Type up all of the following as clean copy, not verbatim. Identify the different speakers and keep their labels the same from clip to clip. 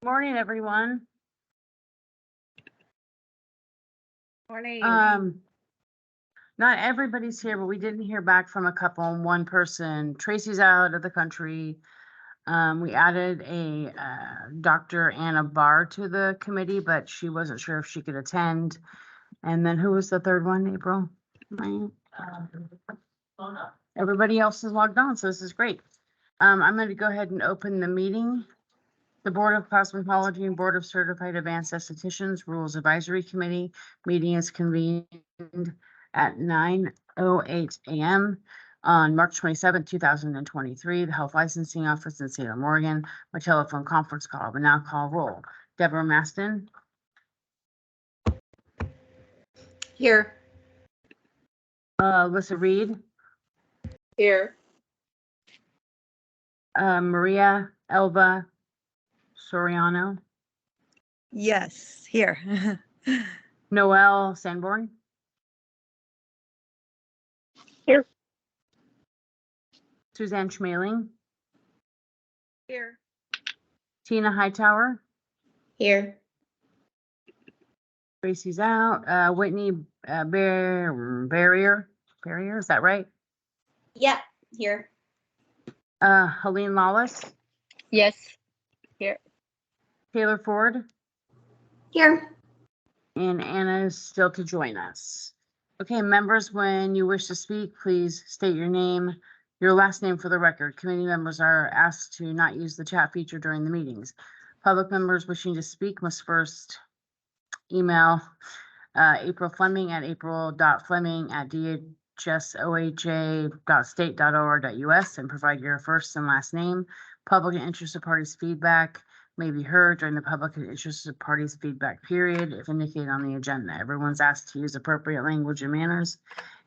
Speaker 1: Morning, everyone.
Speaker 2: Morning.
Speaker 1: Not everybody's here, but we didn't hear back from a couple. One person, Tracy's out of the country. We added a Dr. Anna Barr to the committee, but she wasn't sure if she could attend. And then who was the third one, April? Everybody else is logged on, so this is great. I'm going to go ahead and open the meeting. The Board of Cosmetology and Board of Certified Advanced Estheticians Rules Advisory Committee meeting is convened at 9:08 a.m. on March 27, 2023. The Health Licensing Office in Salem, Oregon. My telephone conference call. We now call roll. Deborah Maston.
Speaker 2: Here.
Speaker 1: Alyssa Reed.
Speaker 2: Here.
Speaker 1: Maria Elba Soriano.
Speaker 3: Yes, here.
Speaker 1: Noelle Sanborn.
Speaker 2: Here.
Speaker 1: Suzanne Schmaling.
Speaker 2: Here.
Speaker 1: Tina Hightower.
Speaker 2: Here.
Speaker 1: Tracy's out. Whitney Barrier, is that right?
Speaker 2: Yeah. Here.
Speaker 1: Helene Lawless.
Speaker 3: Yes, here.
Speaker 1: Taylor Ford.
Speaker 2: Here.
Speaker 1: And Anna is still to join us. Okay, members, when you wish to speak, please state your name, your last name for the record. Committee members are asked to not use the chat feature during the meetings. Public members wishing to speak must first email April Fleming at april.fleming@dhsoha.state.or.us and provide your first and last name. Public and interested parties' feedback may be heard during the public and interested parties' feedback period if indicated on the agenda. Everyone's asked to use appropriate language and manners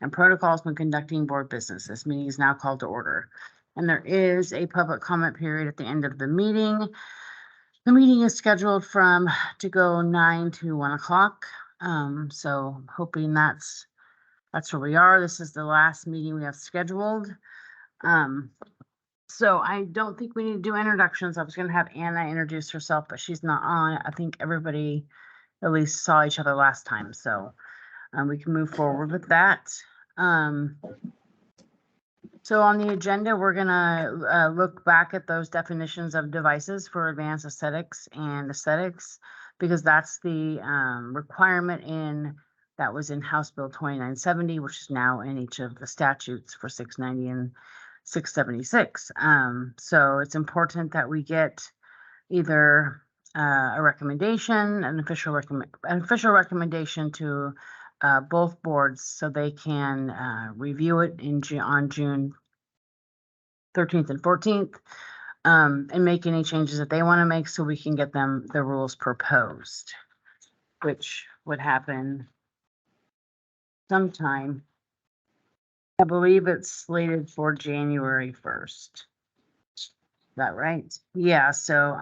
Speaker 1: and protocols when conducting board business. This meeting is now called to order. And there is a public comment period at the end of the meeting. The meeting is scheduled to go 9 to 1 o'clock. So hoping that's where we are. This is the last meeting we have scheduled. So I don't think we need to do introductions. I was going to have Anna introduce herself, but she's not on. I think everybody at least saw each other last time. So we can move forward with that. So on the agenda, we're gonna look back at those definitions of devices for advanced aesthetics and aesthetics, because that's the requirement that was in House Bill 2970, which is now in each of the statutes for 690 and 676. So it's important that we get either a recommendation, an official recommendation to both boards so they can review it on June 13th and 14th and make any changes that they want to make so we can get them the rules proposed, which would happen sometime. I believe it's slated for January 1st. Is that right? Yeah, so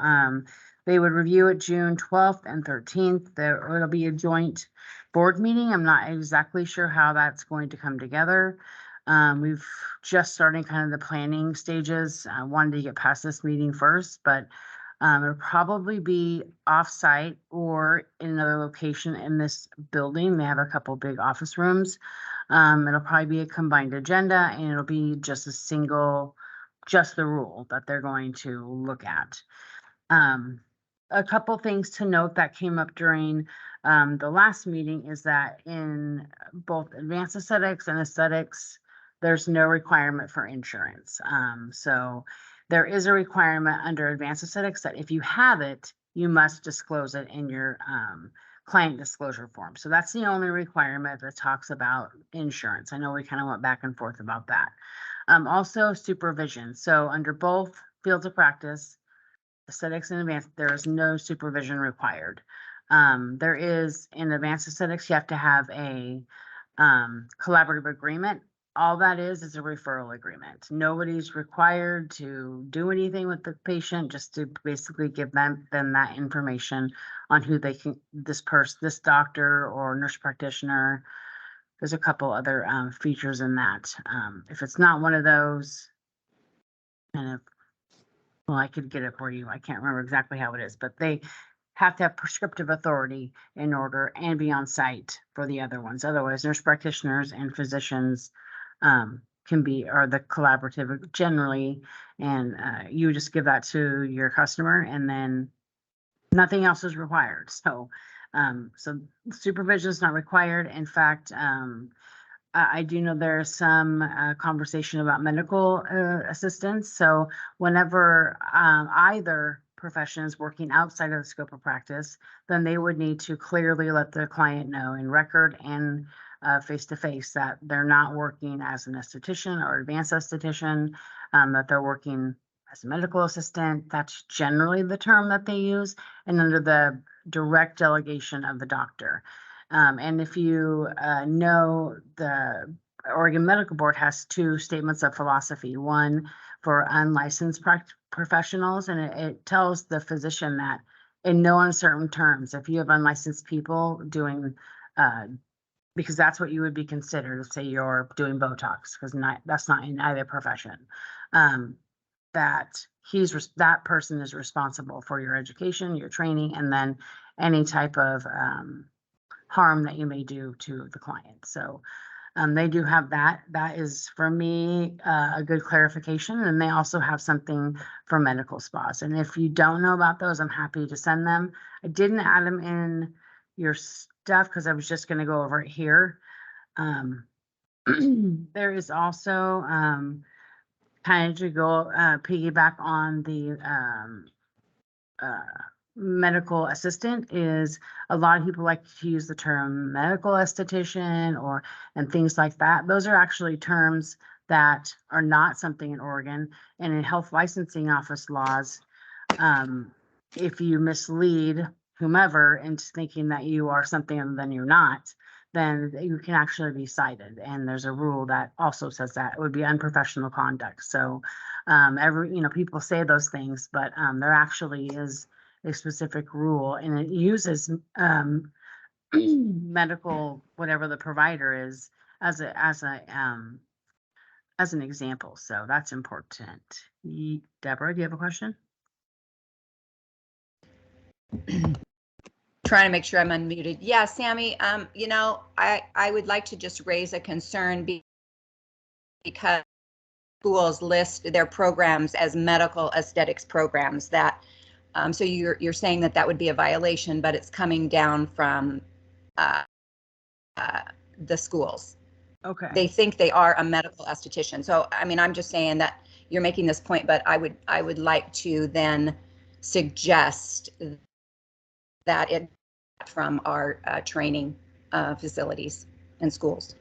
Speaker 1: they would review it June 12th and 13th. It'll be a joint board meeting. I'm not exactly sure how that's going to come together. We've just started kind of the planning stages. I wanted to get past this meeting first, but it'll probably be off-site or in another location in this building. They have a couple big office rooms. It'll probably be a combined agenda, and it'll be just the rule that they're going to look at. A couple things to note that came up during the last meeting is that in both advanced aesthetics and aesthetics, there's no requirement for insurance. So there is a requirement under advanced aesthetics that if you have it, you must disclose it in your client disclosure form. So that's the only requirement that talks about insurance. I know we kind of went back and forth about that. Also supervision. So under both fields of practice, aesthetics and advanced, there is no supervision required. There is in advanced aesthetics, you have to have a collaborative agreement. All that is a referral agreement. Nobody's required to do anything with the patient, just to basically give them that information on who they can, this doctor or nurse practitioner. There's a couple other features in that. If it's not one of those, kind of well, I could get it for you. I can't remember exactly how it is, but they have to have prescriptive authority in order and be on site for the other ones. Otherwise, nurse practitioners and physicians can be, or the collaborative generally, and you just give that to your customer and then nothing else is required. So, so supervision is not required. In fact, I do know there's some conversation about medical assistance. So whenever either profession is working outside of the scope of practice, then they would need to clearly let the client know in record and face to face that they're not working as an esthetician or advanced esthetician, that they're working as a medical assistant. That's generally the term that they use, and under the direct delegation of the doctor. And if you know, the Oregon Medical Board has two statements of philosophy, one for unlicensed professionals, and it tells the physician that in no uncertain terms, if you have unlicensed people doing, because that's what you would be considered if, say, you're doing Botox, because that's not in either profession. That that person is responsible for your education, your training, and then any type of harm that you may do to the client. So they do have that. That is, for me, a good clarification. And they also have something for medical spas. And if you don't know about those, I'm happy to send them. I didn't add them in your stuff because I was just going to go over it here. There is also kind of to go piggyback on the medical assistant, is a lot of people like to use the term medical esthetician and things like that. Those are actually terms that are not something in Oregon, and in health licensing office laws, if you mislead whomever into thinking that you are something other than you're not, then you can actually be cited. And there's a rule that also says that it would be unprofessional conduct. So people say those things, but there actually is a specific rule, and it uses medical, whatever the provider is, as an example. So that's important. Deborah, do you have a question?
Speaker 4: Trying to make sure I'm unmuted. Yeah, Sammy, I would like to just raise a concern because schools list their programs as medical aesthetics programs. That so you're saying that would be a violation, but it's coming down from the schools.
Speaker 1: Okay.
Speaker 4: They think they are a medical esthetician. So I mean, I'm just saying that you're making this point, but I would like to then suggest that it from our training facilities and schools.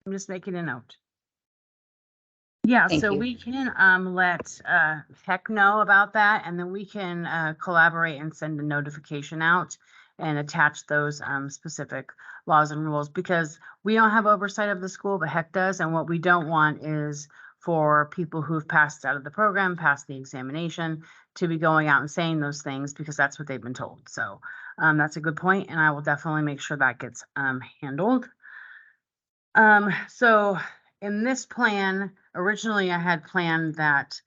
Speaker 1: I'm just making a note. Yeah,
Speaker 4: Thank
Speaker 1: so
Speaker 4: you.
Speaker 1: we can let HEC know about that, and then we can collaborate and send a notification out and attach those specific laws and rules, because we don't have oversight of the school, but HEC does. And what we don't want is for people who've passed out of the program, passed the examination, to be going out and saying those things because that's what they've been told. So that's a good point, and I will definitely make sure that gets handled. So in this plan, originally I had planned that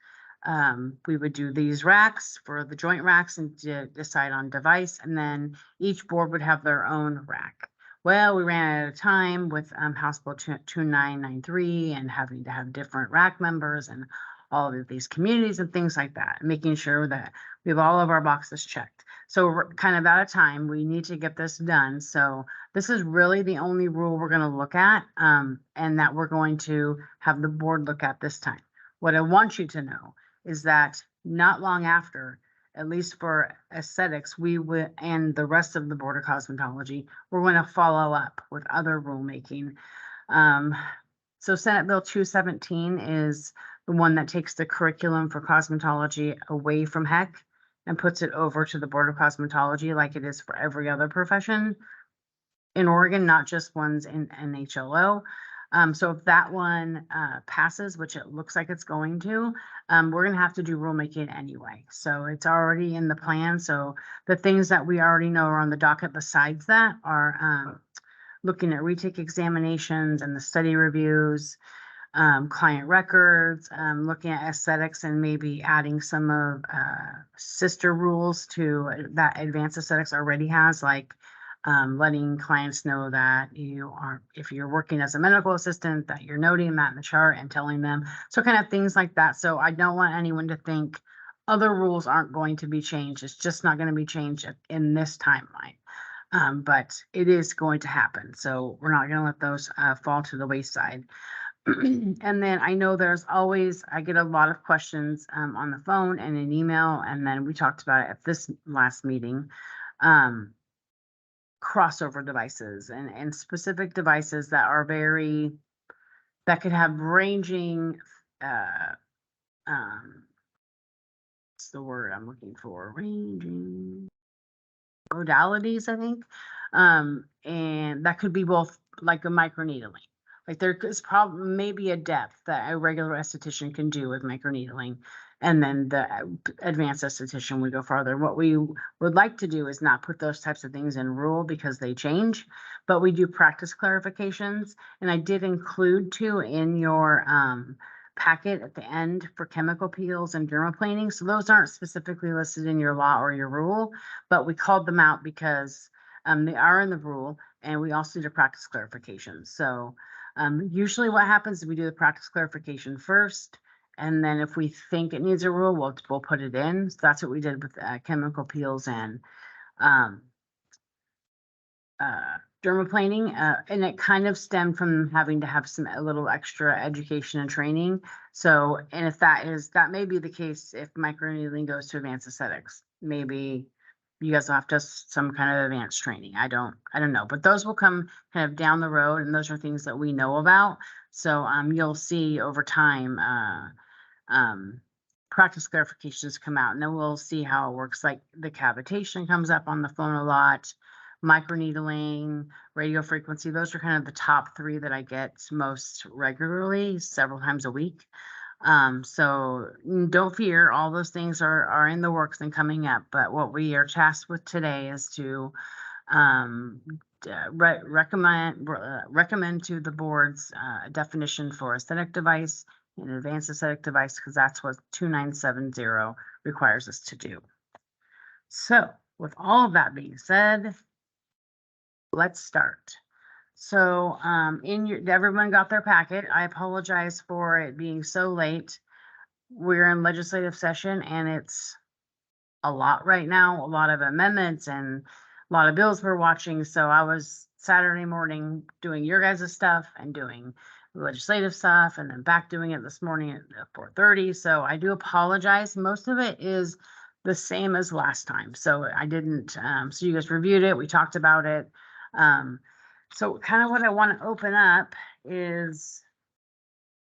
Speaker 1: we would do these racks for the joint racks and decide on device, and then each board would have their own rack. Well, we ran out of time with House Bill 2993 and having to have different rack members and all of these communities and things like that, making sure that we have all of our boxes checked. So we're kind of out of time. We need to get this done. So this is really the only rule we're going to look at, and that we're going to have the board look at this time. What I want you to know is that not long after, at least for aesthetics, we will, and the rest of the Board of Cosmetology, we're going to follow up with other rulemaking. So Senate Bill 217 is the one that takes the curriculum for cosmetology away from HEC and puts it over to the Board of Cosmetology like it is for every other profession in Oregon, not just ones in NHLO. So if that one passes, which it looks like it's going to, we're going to have to do rulemaking anyway. So it's already in the plan. So the things that we already know are on the docket besides that are looking at retake examinations and the study reviews, client records, looking at aesthetics and maybe adding some of, sister rules to that advanced aesthetics already has, like, letting clients know that you are, if you're working as a medical assistant, that you're noting that in the chart and telling them. So kind of things like that. So I don't want anyone to think other rules aren't going to be changed. It's just not going to be changed in this timeline. But it is going to happen. So we're not going to let those fall to the wayside. And then I know I get a lot of questions on the phone and in email, and then we talked about it at this last meeting. Crossover devices and specific devices that are that could have ranging, what's the word I'm looking for? Ranging modalities, I think. And that could be both like a microneedling. Like there is probably maybe a depth that a regular esthetician can do with microneedling. And then the advanced esthetician would go farther. What we would like to do is not put those types of things in rule because they change, but we do practice clarifications. And I did include 2 in your packet at the end for chemical peels and dermaplaning. So those aren't specifically listed in your law or your rule, but we called them out because they are in the rule, and we also did a practice clarification. So usually what happens is we do the practice clarification first, and then if we think it needs a rule, we'll put it in. So that's what we did with chemical peels and dermaplaning, and it kind of stemmed from having to have a little extra education and training. So, and if that may be the case if microneedling goes to advanced aesthetics, maybe you guys will have to some kind of advanced training. I don't know, but those will come kind of down the road, and those are things that we know about. So, you'll see over time, practice clarifications come out, and then we'll see how it works. Like the cavitation comes up on the phone a lot, microneedling, radio frequency. Those are kind of the top 3 that I get most regularly, several times a week. So don't fear, all those things are in the works and coming up. But what we are tasked with today is to recommend to the board's definition for aesthetic device and advanced aesthetic device, because that's what 2970 requires us to do. So with all of that being said, let's start. So, everyone got their packet. I apologize for it being so late. We're in legislative session and it's a lot right now, a lot of amendments and a lot of bills we're watching. So I was Saturday morning doing your guys' stuff and doing legislative stuff, and then back doing it this morning at 4:30. So I do apologize. Most of it is the same as last time. So I didn't, so you guys reviewed it. We talked about it. So kind of what I want to open up is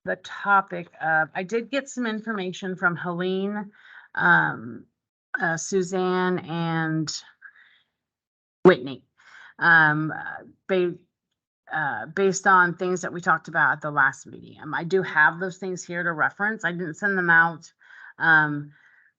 Speaker 1: the topic of, I did get some information from Helene, Suzanne, and Whitney, based on things that we talked about at the last meeting. I do have those things here to reference. I didn't send them out.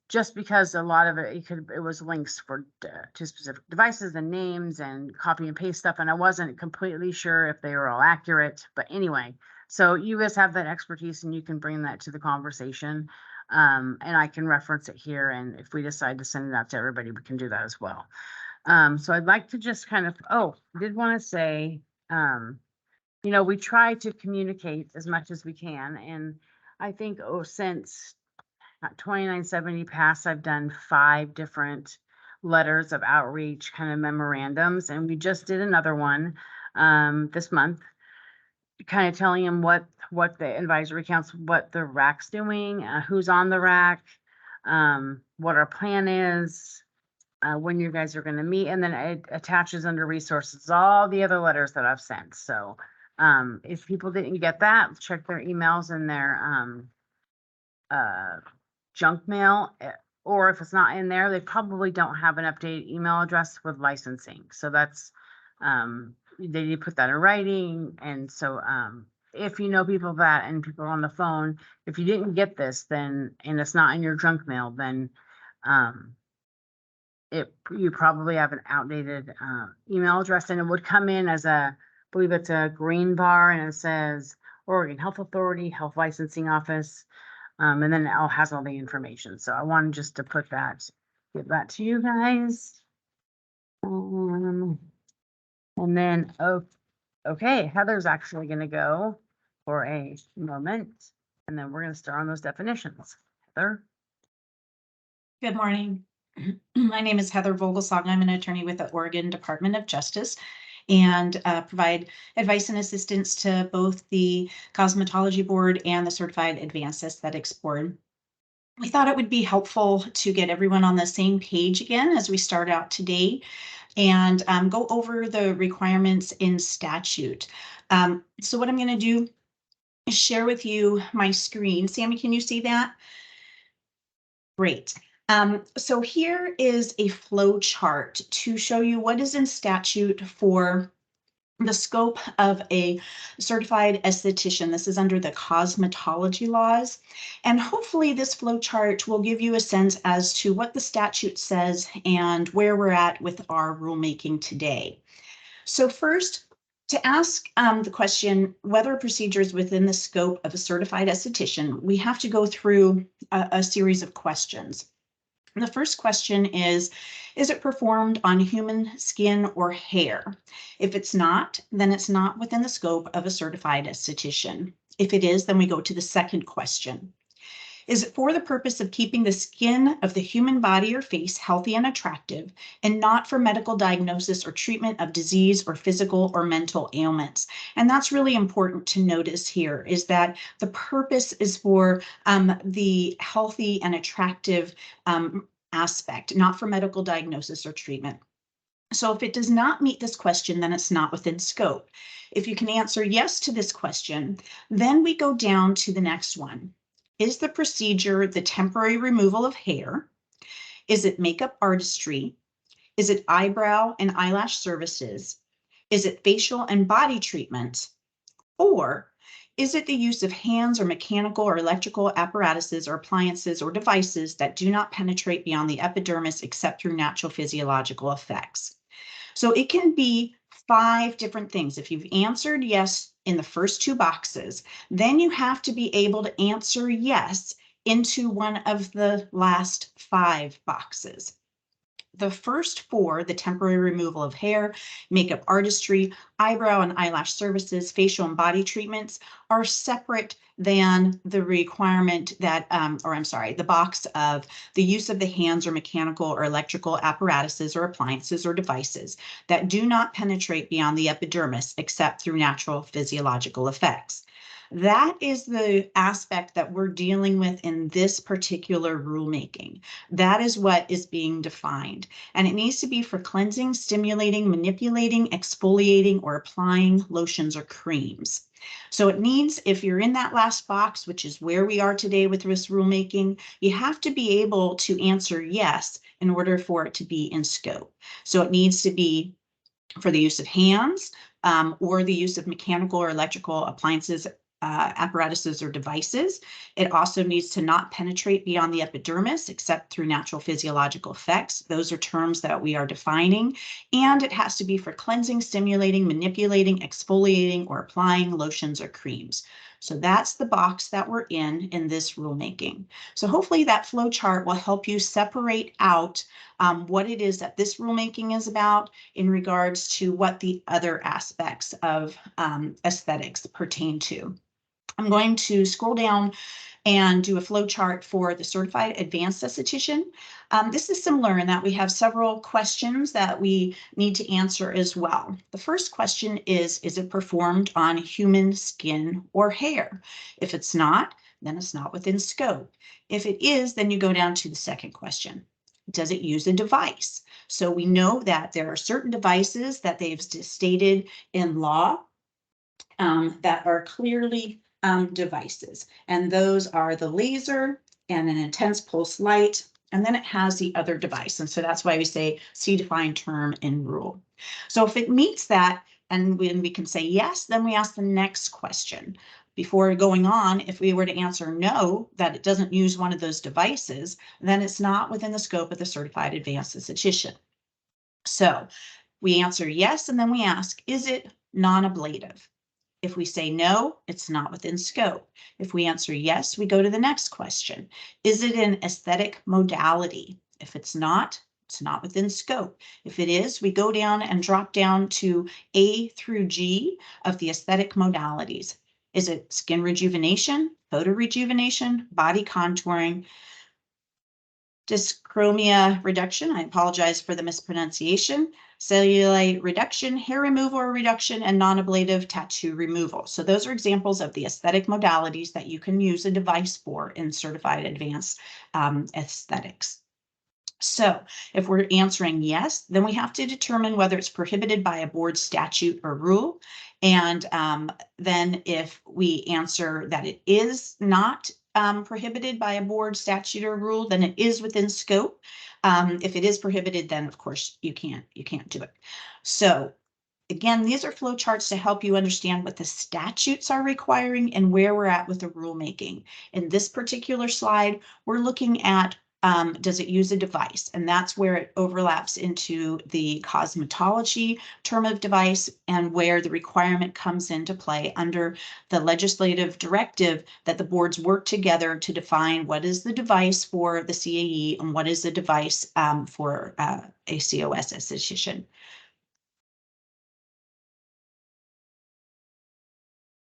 Speaker 1: Just because a lot of it was links to specific devices and names and copy and paste stuff, and I wasn't completely sure if they were all accurate. But anyway, so you guys have that expertise and you can bring that to the conversation, and I can reference it here. And if we decide to send it out to everybody, we can do that as well. So I'd like to just kind of, I did want to say, we try to communicate as much as we can, and I think since 2970 passed, I've done 5 different letters of outreach, kind of memorandums, and we just did another one this month, kind of telling them what the advisory council, what the RAC's doing, who's on the RAC, what our plan is, when you guys are going to meet, and then it attaches under resources all the other letters that I've sent. So if people didn't get that, check their emails and their junk mail, or if it's not in there, they probably don't have an updated email address with licensing. So that's, they need to put that in writing. And so, if you know people and people on the phone, if you didn't get this, then, and it's not in your junk mail, then, you probably have an outdated, email address, and it would come in as I believe it's a green bar, and it says Oregon Health Authority, Health Licensing Office. And then it all has all the information. So I wanted just to put that, give that to you guys. And then, oh, okay, Heather's actually gonna go for a moment, and then we're gonna start on those definitions. Heather?
Speaker 5: Good morning. My name is Heather Vogelsong. I'm an attorney with the Oregon Department of Justice and provide advice and assistance to both the Cosmetology Board and the Certified Advanced Aesthetics Board. We thought it would be helpful to get everyone on the same page again as we start out today and go over the requirements in statute. So what I'm going to do is share with you my screen. Sammy, can you see that? Great. So here is a flow chart to show you what is in statute for the scope of a certified esthetician. This is under the cosmetology laws. And hopefully this flow chart will give you a sense as to what the statute says and where we're at with our rulemaking today. So first, to ask the question whether a procedure is within the scope of a certified esthetician, we have to go through a series of questions. The first question is it performed on human skin or hair? If it's not, then it's not within the scope of a certified esthetician. If it is, then we go to the second question. Is it for the purpose of keeping the skin of the human body or face healthy and attractive, and not for medical diagnosis or treatment of disease or physical or mental ailments? And that's really important to notice here, is that the purpose is for the healthy and attractive aspect, not for medical diagnosis or treatment. So if it does not meet this question, then it's not within scope. If you can answer yes to this question, then we go down to the next one. Is the procedure the temporary removal of hair? Is it makeup artistry? Is it eyebrow and eyelash services? Is it facial and body treatment? Or is it the use of hands or mechanical or electrical apparatuses or appliances or devices that do not penetrate beyond the epidermis except through natural physiological effects? So it can be 5 different things. If you've answered yes in the first 2 boxes, then you have to be able to answer yes into one of the last 5 boxes. The first 4, the temporary removal of hair, makeup artistry, eyebrow and eyelash services, facial and body treatments, are separate than the requirement that, the box of the use of the hands or mechanical or electrical apparatuses or appliances or devices that do not penetrate beyond the epidermis except through natural physiological effects. That is the aspect that we're dealing with in this particular rulemaking. That is what is being defined. And it needs to be for cleansing, stimulating, manipulating, exfoliating, or applying lotions or creams. So it needs, if you're in that last box, which is where we are today with this rulemaking, you have to be able to answer yes in order for it to be in scope. So it needs to be for the use of hands or the use of mechanical or electrical appliances, apparatuses or devices. It also needs to not penetrate beyond the epidermis except through natural physiological effects. Those are terms that we are defining. And it has to be for cleansing, stimulating, manipulating, exfoliating, or applying lotions or creams. So that's the box that we're in this rulemaking. So hopefully that flow chart will help you separate out what it is that this rulemaking is about in regards to what the other aspects of aesthetics pertain to. I'm going to scroll down and do a flow chart for the certified advanced esthetician. This is similar in that we have several questions that we need to answer as well. The first question is it performed on human skin or hair? If it's not, then it's not within scope. If it is, then you go down to the second question. Does it use a device? So we know that there are certain devices that they've stated in law that are clearly devices. And those are the laser and an intense pulse light. And then it has the other device. And so that's why we say see defined term in rule. So if it meets that, and when we can say yes, then we ask the next question. Before going on, if we were to answer no, that it doesn't use one of those devices, then it's not within the scope of the certified advanced esthetician. So we answer yes, and then we ask, is it non-ablative? If we say no, it's not within scope. If we answer yes, we go to the next question. Is it an aesthetic modality? If it's not within scope. If it is, we go down and drop down to A through G of the aesthetic modalities. Is it skin rejuvenation, photo rejuvenation, body contouring, dyschromia reduction? I apologize for the mispronunciation. Cellulite reduction, hair removal or reduction, and non-ablative tattoo removal. So those are examples of the aesthetic modalities that you can use a device for in certified advanced aesthetics. So if we're answering yes, then we have to determine whether it's prohibited by a board statute or rule. And then if we answer that it is not prohibited by a board statute or rule, then it is within scope. If it is prohibited, then of course you can't do it. So again, these are flow charts to help you understand what the statutes are requiring and where we're at with the rulemaking. In this particular slide, we're looking at does it use a device? And that's where it overlaps into the cosmetology term of device and where the requirement comes into play under the legislative directive that the boards work together to define what is the device for the CAE and what is the device for a COS esthetician.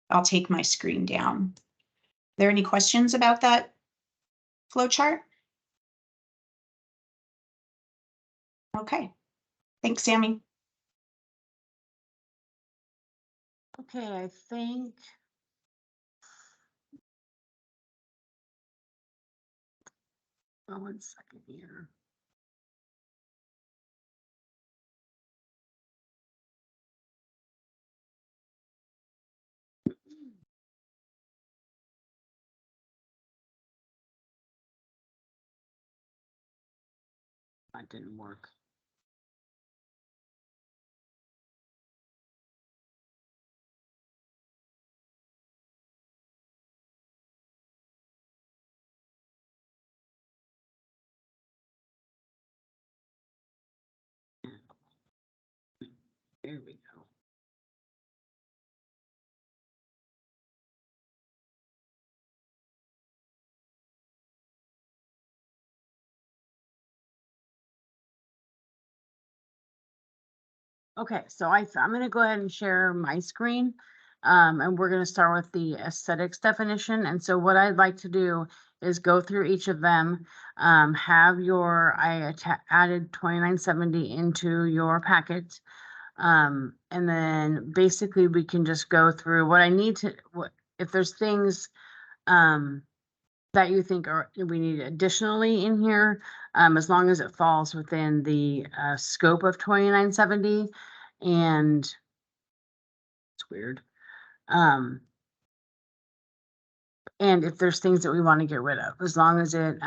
Speaker 5: I'll take my screen down. Are there any questions about that flow chart? Okay, thanks, Sammy.
Speaker 1: Okay, I think. Oh, 1 second here. That didn't work. There we go. Okay, so I'm going to go ahead and share my screen. And we're going to start with the aesthetics definition. And so what I'd like to do is go through each of them, have I added 2970 into your packet. And then basically we can just go through what I need to, if there's things, that you think we need additionally in here, as long as it falls within the scope of 2970. And it's weird. And if there's things that we want to get rid of, as long as it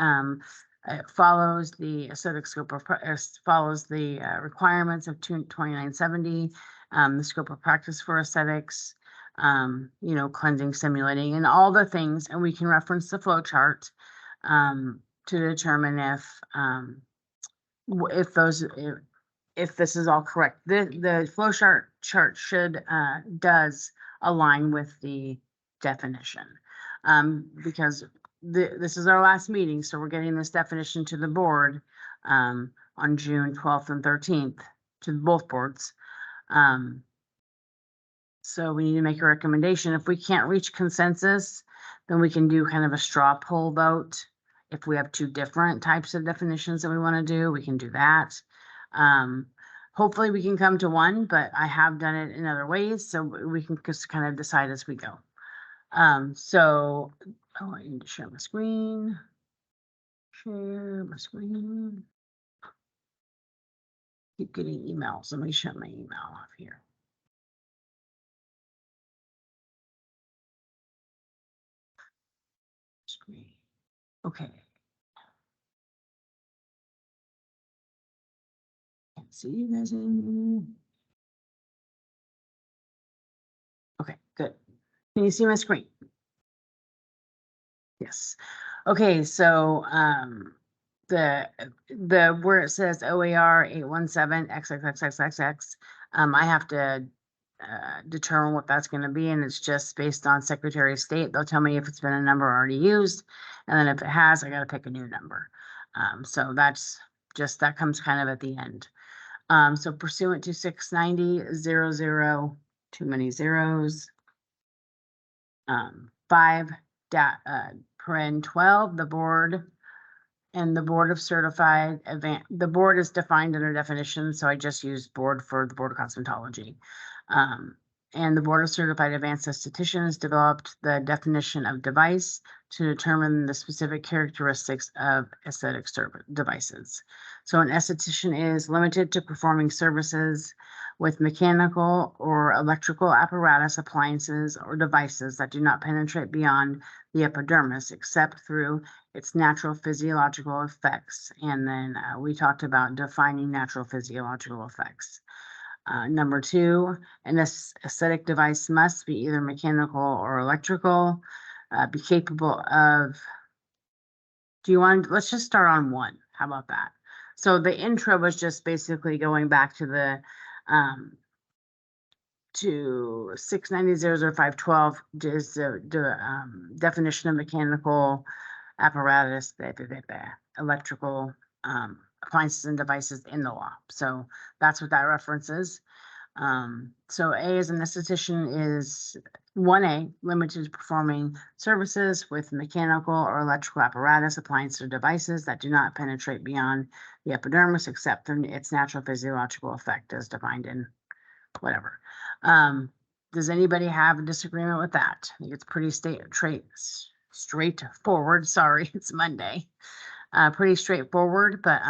Speaker 1: follows the aesthetic scope of follows the requirements of 2970, the scope of practice for aesthetics, you know, cleansing, stimulating, and all the things. And we can reference the flow chart to determine if this is all correct. The flow chart should does align with the definition, because this is our last meeting, so we're getting this definition to the board on June 12th and 13th to both boards. So we need to make a recommendation. If we can't reach consensus, then we can do kind of a straw poll vote. If we have two different types of definitions that we want to do, we can do that. Hopefully we can come to one, but I have done it in other ways, so we can just kind of decide as we go. So, oh, I need to share my screen. Share my screen. Keep getting emails. Let me shut my email off here. Screen. Okay. Can't see you guys anymore. Okay, good. Can you see my screen? Yes. Okay, so the where it says OAR 817 XXXXXX, I have to determine what that's gonna be, and it's just based on Secretary of State. They'll tell me if it's been a number already used, and then if it has, I gotta pick a new number. So that's just, that comes kind of at the end. So pursuant to 690-00, too many zeros. 5, paren 12, the board and the Board of Certified the board is defined under definition, so I just used board for the Board of Cosmetology. And the Board of Certified Advanced Estheticians developed the definition of device to determine the specific characteristics of aesthetic devices. So an esthetician is limited to performing services with mechanical or electrical apparatus, appliances, or devices that do not penetrate beyond the epidermis except through its natural physiological effects. And then we talked about defining natural physiological effects. Number 2, an aesthetic device must be either mechanical or electrical, be capable of, let's just start on 1. How about that? So the intro was just basically going back to the, to 690-00-512 is the definition of mechanical apparatus, electrical appliances and devices in the law. So that's what that reference is. So A as an esthetician is 1A, limited to performing services with mechanical or electrical apparatus, appliances, or devices that do not penetrate beyond the epidermis except through its natural physiological effect as defined in whatever. Does anybody have a disagreement with that? I think it's pretty straightforward. Sorry, it's Monday. Pretty straightforward, but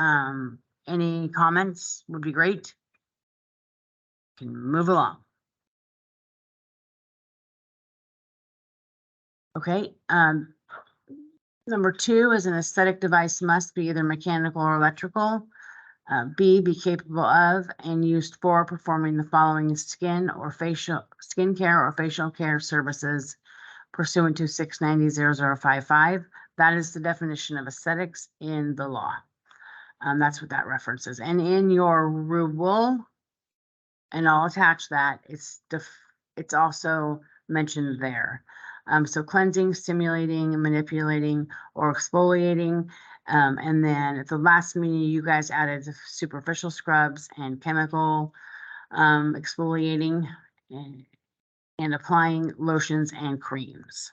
Speaker 1: any comments would be great. Can move along. Okay. Number 2 is an aesthetic device must be either mechanical or electrical. B, be capable of and used for performing the following skincare or facial care services pursuant to 690-0055. That is the definition of aesthetics in the law. That's what that references. And in your rule, and I'll attach that, it's also mentioned there. So cleansing, stimulating, manipulating, or exfoliating. And then at the last meeting, you guys added superficial scrubs and chemical exfoliating and applying lotions and creams.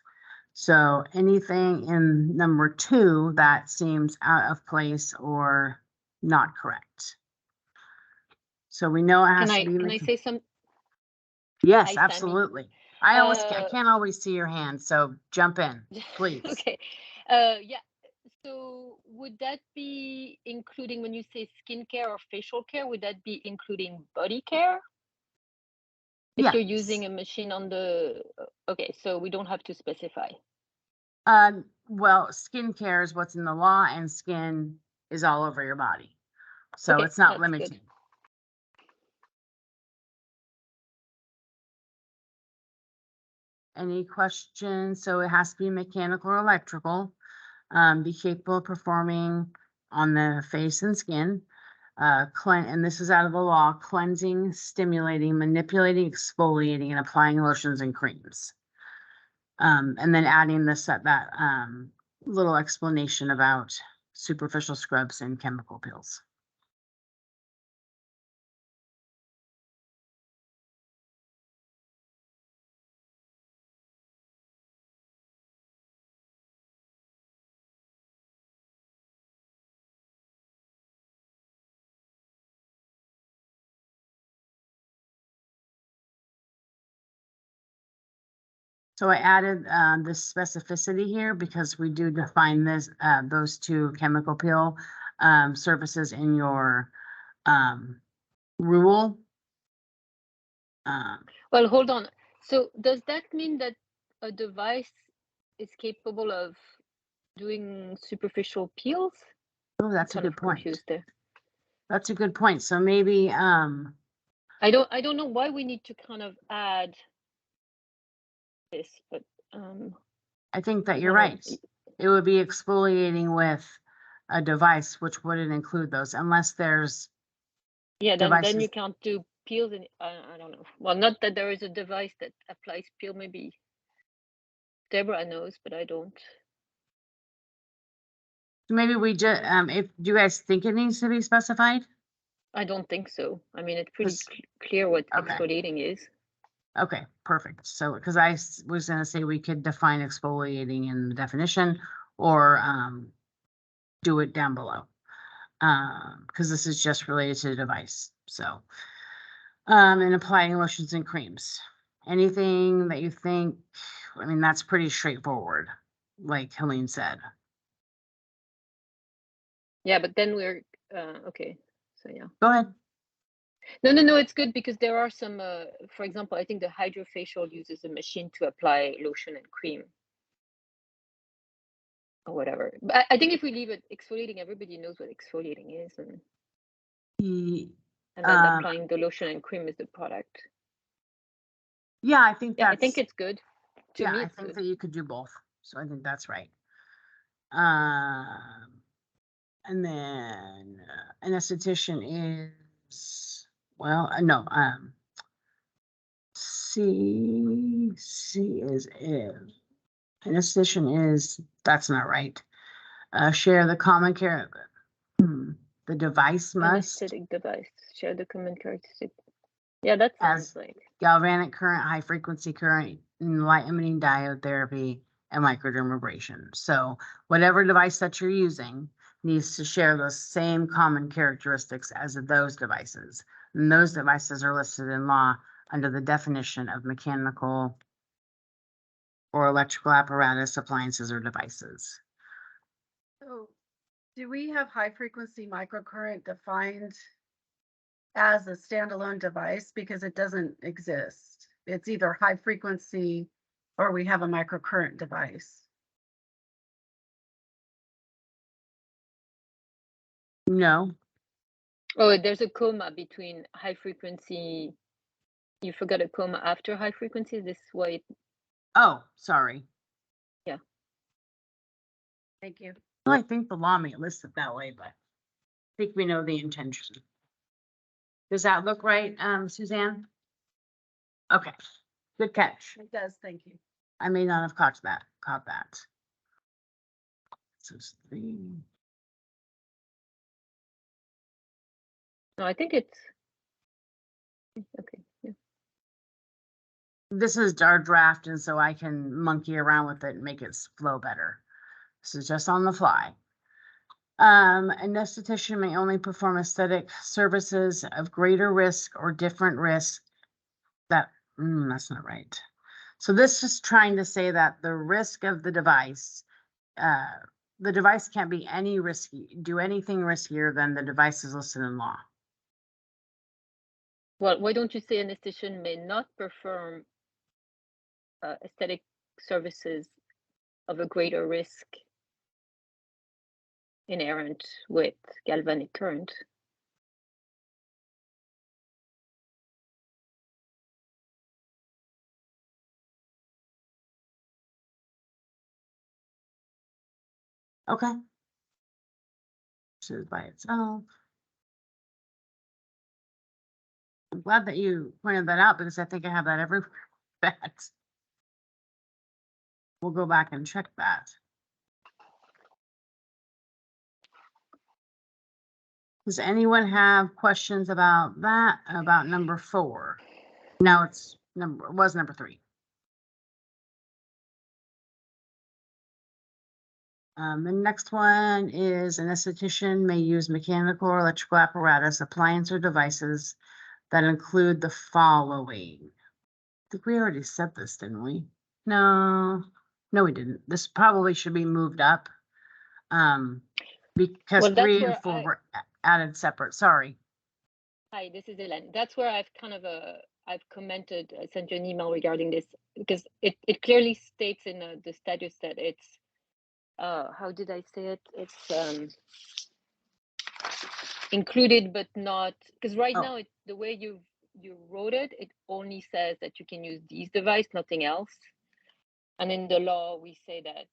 Speaker 1: So anything in number 2 that seems out of place or not correct. So we know it has to be.
Speaker 3: Can I say some?
Speaker 1: Yes,
Speaker 3: Hi, Sammy.
Speaker 1: absolutely. I can't always see your hand, so jump in, please.
Speaker 3: Okay. Yeah. So would that be including, when you say skincare or facial care, would that be including body care? If you're using a machine on the, okay, so we don't have to specify.
Speaker 1: Well, skincare is what's in the law, and skin is all over your body. So
Speaker 3: Okay,
Speaker 1: it's not
Speaker 3: that's
Speaker 1: limiting.
Speaker 3: good.
Speaker 1: Any questions? So it has to be mechanical or electrical. Be capable of performing on the face and skin. And this is out of the law, cleansing, stimulating, manipulating, exfoliating, and applying lotions and creams. And then adding that little explanation about superficial scrubs and chemical peels. So I added this specificity here because we do define this those 2 chemical peel services in your rule.
Speaker 3: Well, hold on. So does that mean that a device is capable of doing superficial peels?
Speaker 1: Oh, that's a good point.
Speaker 3: Confused there.
Speaker 1: That's a good point. So maybe
Speaker 3: I don't know why we need to kind of add this, but
Speaker 1: I think that you're right. It would be exfoliating with a device, which wouldn't include those unless there's
Speaker 3: then you can't do peels and I don't know. Well, not that there is a device that applies peel. Maybe Deborah knows, but I don't.
Speaker 1: Maybe we just, if, do you guys think it needs to be specified?
Speaker 3: I don't think so. I mean, it's pretty
Speaker 1: This-
Speaker 3: clear what
Speaker 1: okay.
Speaker 3: exfoliating is.
Speaker 1: Okay, perfect. So, because I was gonna say we could define exfoliating in the definition or, do it down below. Because this is just related to the device, so. And applying lotions and creams. Anything that you think, I mean, that's pretty straightforward, like Helene said.
Speaker 3: Yeah, but then we're okay. So yeah.
Speaker 1: Go ahead.
Speaker 3: No, it's good because there are some, for example, I think the hydrofacial uses a machine to apply lotion and cream or whatever. But I think if we leave it exfoliating, everybody knows what exfoliating is, and then applying the lotion and cream is the product.
Speaker 1: Yeah, I think
Speaker 3: Yeah,
Speaker 1: that's.
Speaker 3: I think it's good. To me,
Speaker 1: I
Speaker 3: it's
Speaker 1: think
Speaker 3: good.
Speaker 1: that you could do both, so I think that's right. And then an esthetician is, well, no, C is if. An esthetician is, that's not right. Share the common care. The device must,
Speaker 3: Anesthetic device. Share the common characteristic. Yeah, that sounds
Speaker 1: as
Speaker 3: like.
Speaker 1: galvanic current, high frequency current, light emitting diode therapy, and microdermabrasion. So whatever device that you're using needs to share the same common characteristics as those devices. And those devices are listed in law under the definition of mechanical or electrical apparatus, appliances, or devices.
Speaker 6: So, do we have high frequency microcurrent defined as a standalone device? Because it doesn't exist. It's either high frequency or we have a microcurrent device.
Speaker 1: No.
Speaker 3: Oh, there's a comma between high frequency. You forgot a comma after high frequency. This is why.
Speaker 1: Oh, sorry.
Speaker 3: Yeah.
Speaker 6: Thank you.
Speaker 1: Well, I think the law may list it that way, but I think we know the intention. Does that look right, Suzanne? Okay, good catch.
Speaker 6: It does, thank you.
Speaker 1: I may not have caught that. So it's 3.
Speaker 3: No, I think it's okay. Yeah.
Speaker 1: This is our draft, and so I can monkey around with it and make it flow better. This is just on the fly. An esthetician may only perform aesthetic services of greater risk or different risk. That's not right. So this is trying to say that the risk of the device can't be do anything riskier than the devices listed in law.
Speaker 3: Well, why don't you say an esthetician may not perform aesthetic services of a greater risk inherent with galvanic current?
Speaker 1: Okay. This is by itself. I'm glad that you pointed that out because I think I have that everywhere. We'll go back and check that. Does anyone have questions about that, about number 4? No, it was number 3. The next one is an esthetician may use mechanical or electrical apparatus, appliance, or devices that include the following. I think we already said this, didn't we? No, we didn't. This probably should be moved up. Because
Speaker 3: Well, that's
Speaker 1: 3 and
Speaker 3: where
Speaker 1: 4 were added separate. Sorry.
Speaker 3: Hi, this is Hélène. That's where I've kind of I've commented, I sent you an email regarding this because it clearly states in the status that it's how did I say it? It's included but not, because right now the way you wrote it only says that you can use these devices, nothing else. And in the law we say that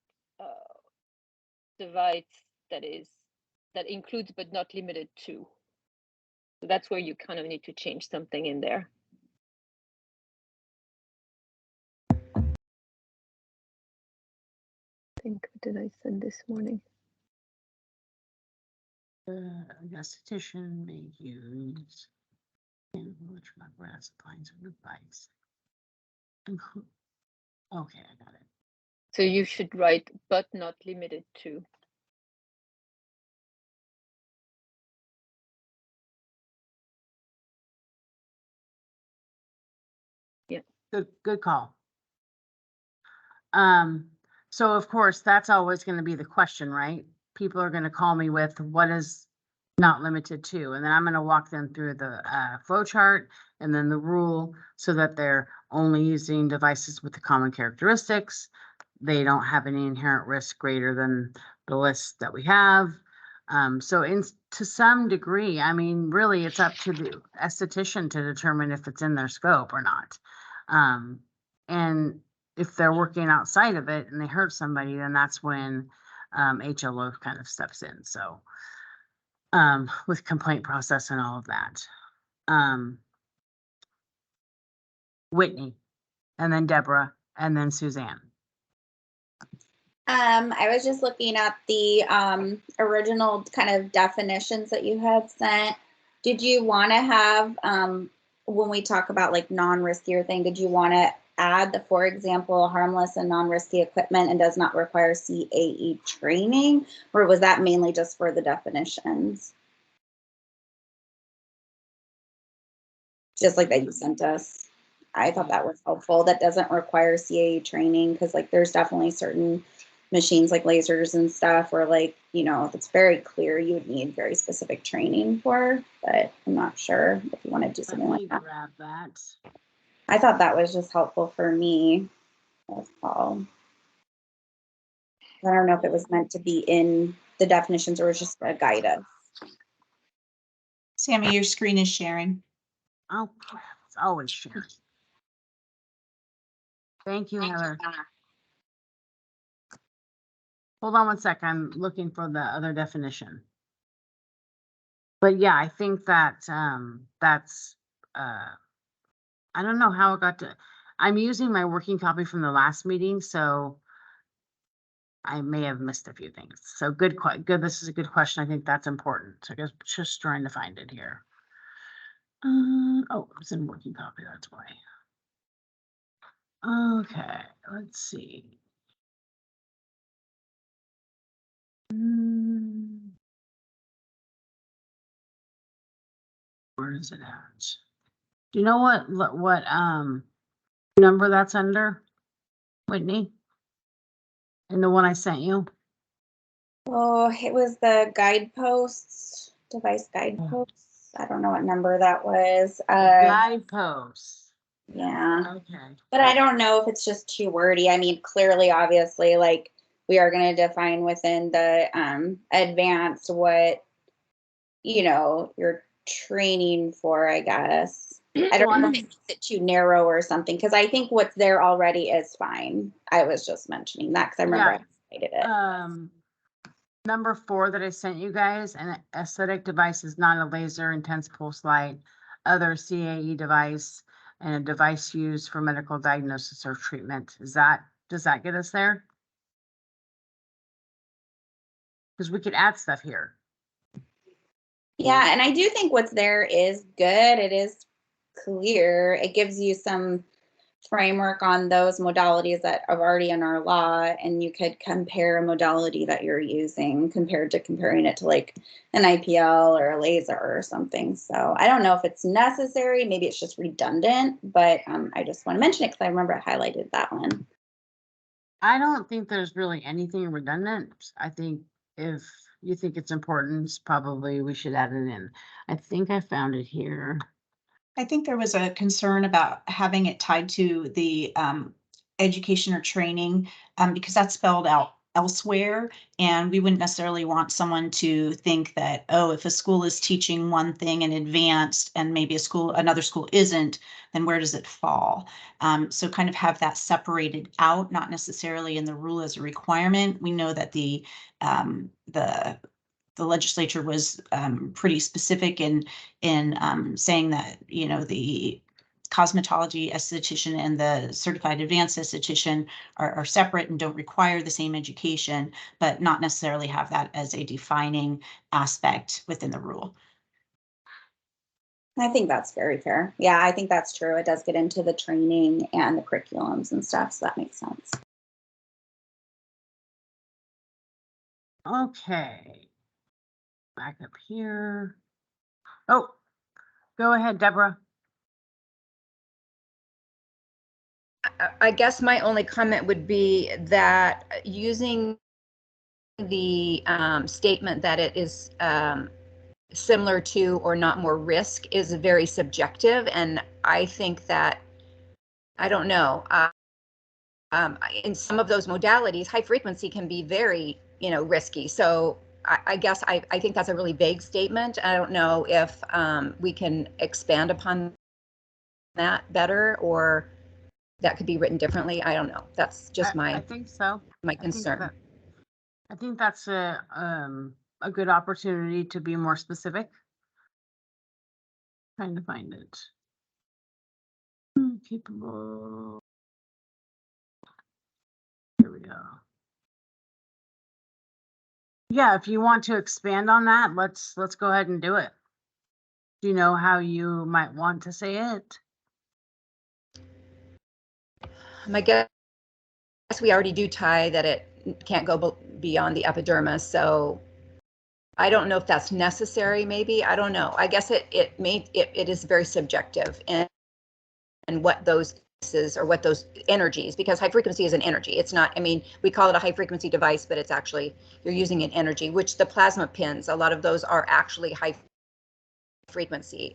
Speaker 3: device that includes but not limited to. That's where you kind of need to change something in there. I think, what did I send this morning?
Speaker 1: The esthetician may use electronic brass appliance or device. Okay, I got it.
Speaker 3: So you should write, but not limited to.
Speaker 1: Good call. So of course, that's always gonna be the question, right? People are gonna call me with what is not limited to, and then I'm gonna walk them through the flow chart and then the rule so that they're only using devices with the common characteristics. They don't have any inherent risk greater than the list that we have. So to some degree, I mean, really, it's up to the esthetician to determine if it's in their scope or not. And if they're working outside of it and they hurt somebody, then that's when HLO kind of steps in. So with complaint process and all of that. Whitney, and then Deborah, and then Suzanne.
Speaker 2: I was just looking at the original kind of definitions that you had sent. Did you want to have, when we talk about like non-riskier thing, did you want to add the, for example, harmless and non-risky equipment and does not require CAE training, or was that mainly just for the definitions? Just like that you sent us. I thought that was helpful. That doesn't require CAE training, because like there's definitely certain machines like lasers and stuff where, like, you know, if it's very clear, you would need very specific training for, but I'm not sure if you want to do something like that.
Speaker 1: Grab that.
Speaker 2: I thought that was just helpful for me. That's all. I don't know if it was meant to be in the definitions or was just a guide us.
Speaker 5: Sammy, your screen is sharing.
Speaker 1: Oh, crap. It's always sharing. Thank you, Heather. Hold on one sec. I'm looking for the other definition. But yeah, I think that that's I don't know how it got to. I'm using my working copy from the last meeting, so I may have missed a few things. So good. This is a good question. I think that's important. So I guess just trying to find it here. Oh, it's in working copy. That's why. Okay, let's see. Where is it at? Do you know what number that's under, Whitney? And the one I sent you?
Speaker 2: Oh, it was the guideposts, device guideposts. I don't know what number that was.
Speaker 1: Guideposts.
Speaker 2: Yeah.
Speaker 1: Okay.
Speaker 2: But I don't know if it's just too wordy. I mean, clearly, obviously, like we are going to define within the advanced what, you know, you're training for, I guess. I don't know if it makes it too narrow or something, because I think what's there already is fine. I was just mentioning that because I remember I cited it.
Speaker 1: Number 4 that I sent you guys, an aesthetic device is not a laser, intense pulse light, other CAE device, and a device used for medical diagnosis or treatment. Does that get us there? Because we could add stuff here.
Speaker 2: Yeah, and I do think what's there is good. It is clear. It gives you some framework on those modalities that are already in our law, and you could compare a modality that you're using compared to comparing it to like an IPL or a laser or something. So I don't know if it's necessary. Maybe it's just redundant, but I just want to mention it because I remember I highlighted that one.
Speaker 1: I don't think there's really anything redundant. I think if you think it's important, probably we should add it in. I think I found it here.
Speaker 5: I think there was a concern about having it tied to the education or training because that's spelled out elsewhere. And we wouldn't necessarily want someone to think that, oh, if a school is teaching one thing in advanced and maybe another school isn't, then where does it fall? So kind of have that separated out, not necessarily in the rule as a requirement. We know that the the legislature was pretty specific in saying that, you know, the cosmetology esthetician and the certified advanced esthetician are separate and don't require the same education, but not necessarily have that as a defining aspect within the rule.
Speaker 2: I think that's very fair. Yeah, I think that's true. It does get into the training and the curriculums and stuff, so that makes sense.
Speaker 1: Okay. Back up here. Oh, go ahead, Deborah.
Speaker 4: I guess my only comment would be that using the statement that it is similar to or not more risk is very subjective. And I think that, I don't know, in some of those modalities, high frequency can be very, you know, risky. So I guess I think that's a really vague statement. I don't know if we can expand upon that better, or that could be written differently. I don't know. That's just
Speaker 1: I think so.
Speaker 4: my concern.
Speaker 1: I think that's a good opportunity to be more specific. Trying to find it. Capable. Here we go. Yeah, if you want to expand on that, let's go ahead and do it. Do you know how you might want to say it?
Speaker 4: My guess, we already do tie that it can't go beyond the epidermis. So I don't know if that's necessary. Maybe, I don't know. I guess it is very subjective and what those is, or what those energies, because high frequency is an energy. It's not, I mean, we call it a high frequency device, but it's actually, you're using an energy, which the plasma pins, a lot of those are actually high frequency.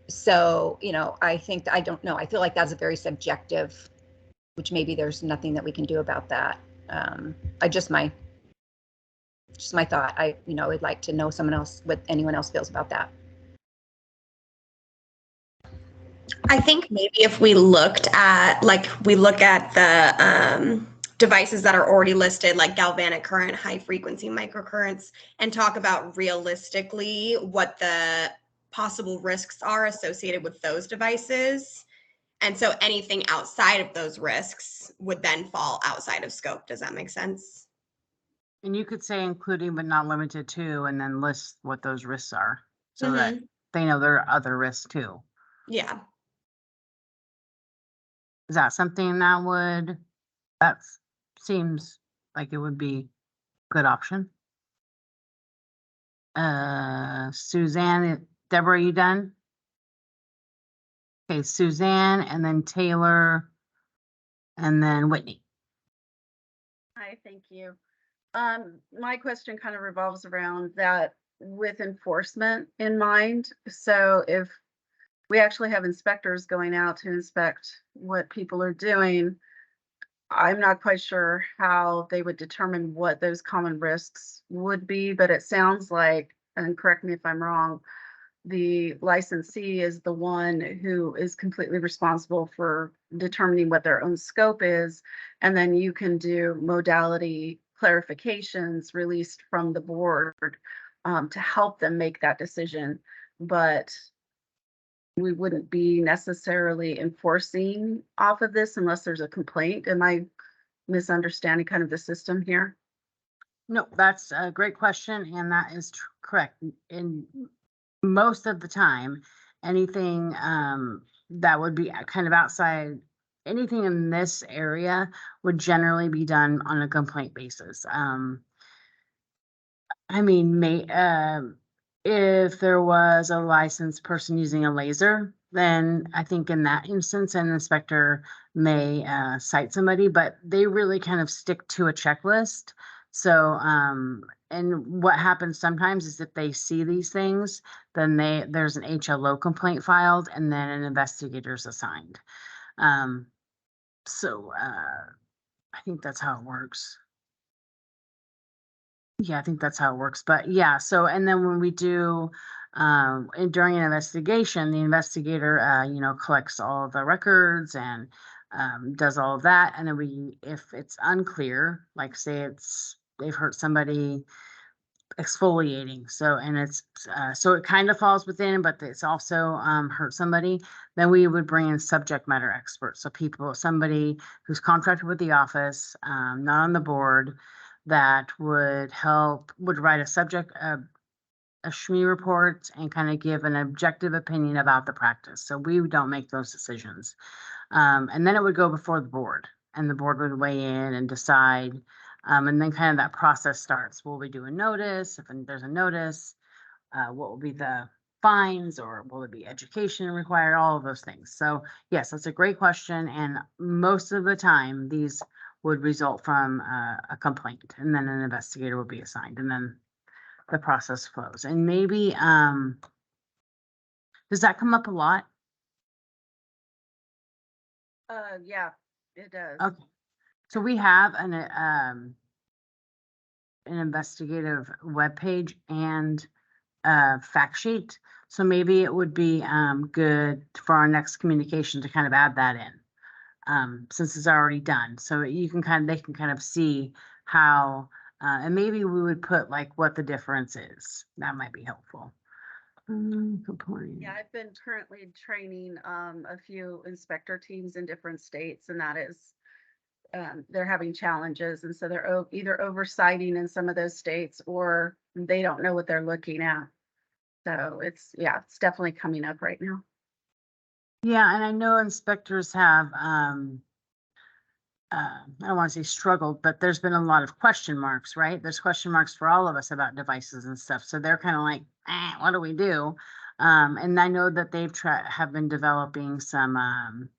Speaker 4: So, you know, I think, I don't know, I feel like that's a very subjective, which maybe there's nothing that we can do about that. Just my thought. I, you know, would like to know what anyone else feels about that.
Speaker 7: I think maybe if we looked at, the devices that are already listed, like galvanic current, high frequency microcurrents, and talk about realistically what the possible risks are associated with those devices. And so anything outside of those risks would then fall outside of scope. Does that make sense?
Speaker 1: And you could say including but not limited to, and then list what those risks are so that they know there are other risks too.
Speaker 7: Yeah.
Speaker 1: Is that something that seems like it would be a good option? Suzanne, Deborah, are you done? Okay, Suzanne, and then Taylor, and then Whitney.
Speaker 6: Hi, thank you. My question kind of revolves around that with enforcement in mind. So if we actually have inspectors going out to inspect what people are doing, I'm not quite sure how they would determine what those common risks would be, but it sounds like, and correct me if I'm wrong, the licensee is the one who is completely responsible for determining what their own scope is. And then you can do modality clarifications released from the board to help them make that decision. But we wouldn't be necessarily enforcing off of this unless there's a complaint. Am I misunderstanding kind of the system here?
Speaker 1: No, that's a great question, and that is correct. In most of the time, anything that would be kind of outside, anything in this area would generally be done on a complaint basis. I mean, if there was a licensed person using a laser, then I think in that instance, an inspector may cite somebody, but they really kind of stick to a checklist. So, and what happens sometimes is if they see these things, then there's an HLO complaint filed and then an investigator's assigned. So I think that's how it works. Yeah, I think that's how it works. But yeah, so and then when we do during an investigation, the investigator collects all the records and does all of that. And then if it's unclear, like say they've hurt somebody exfoliating. So, and it's, so it kind of falls within, but it's also, hurt somebody, then we would bring in subject matter experts. So people, somebody who's contracted with the office, not on the board, that would help, would write a subject, a SHME report and kind of give an objective opinion about the practice. So we don't make those decisions. And then it would go before the board and the board would weigh in and decide. And then kind of that process starts. Will we do a notice? If there's a notice, what will be the fines, or will it be education required? All of those things. So yes, that's a great question. And most of the time, these would result from a complaint, and then an investigator would be assigned, and then the process flows. And maybe, does that come up a lot?
Speaker 6: Yeah, it does.
Speaker 1: Okay. So we have an investigative webpage and fact sheet. So maybe it would be good for our next communication to kind of add that in, since it's already done. So you can they can kind of see how, and maybe we would put like what the difference is. That might be helpful. Complaint.
Speaker 6: Yeah, I've been currently training a few inspector teams in different states, and that is they're having challenges, and so they're either oversighting in some of those states or they don't know what they're looking at. So it's definitely coming up right now.
Speaker 1: Yeah, and I know inspectors have, I don't want to say struggled, but there's been a lot of question marks, right? There's question marks for all of us about devices and stuff. So they're kind of like, what do we do? And I know that have been developing some,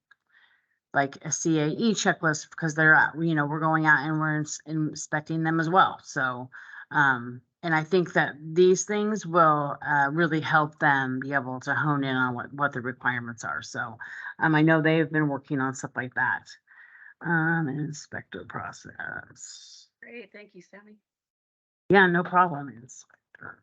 Speaker 1: like a CAE checklist, because they're, we're going out and we're inspecting them as well. So, and I think that these things will really help them be able to hone in on what the requirements are. So, I know they've been working on stuff like that. Inspector process.
Speaker 6: Great, thank you, Sammy.
Speaker 1: Yeah, no problem, inspector.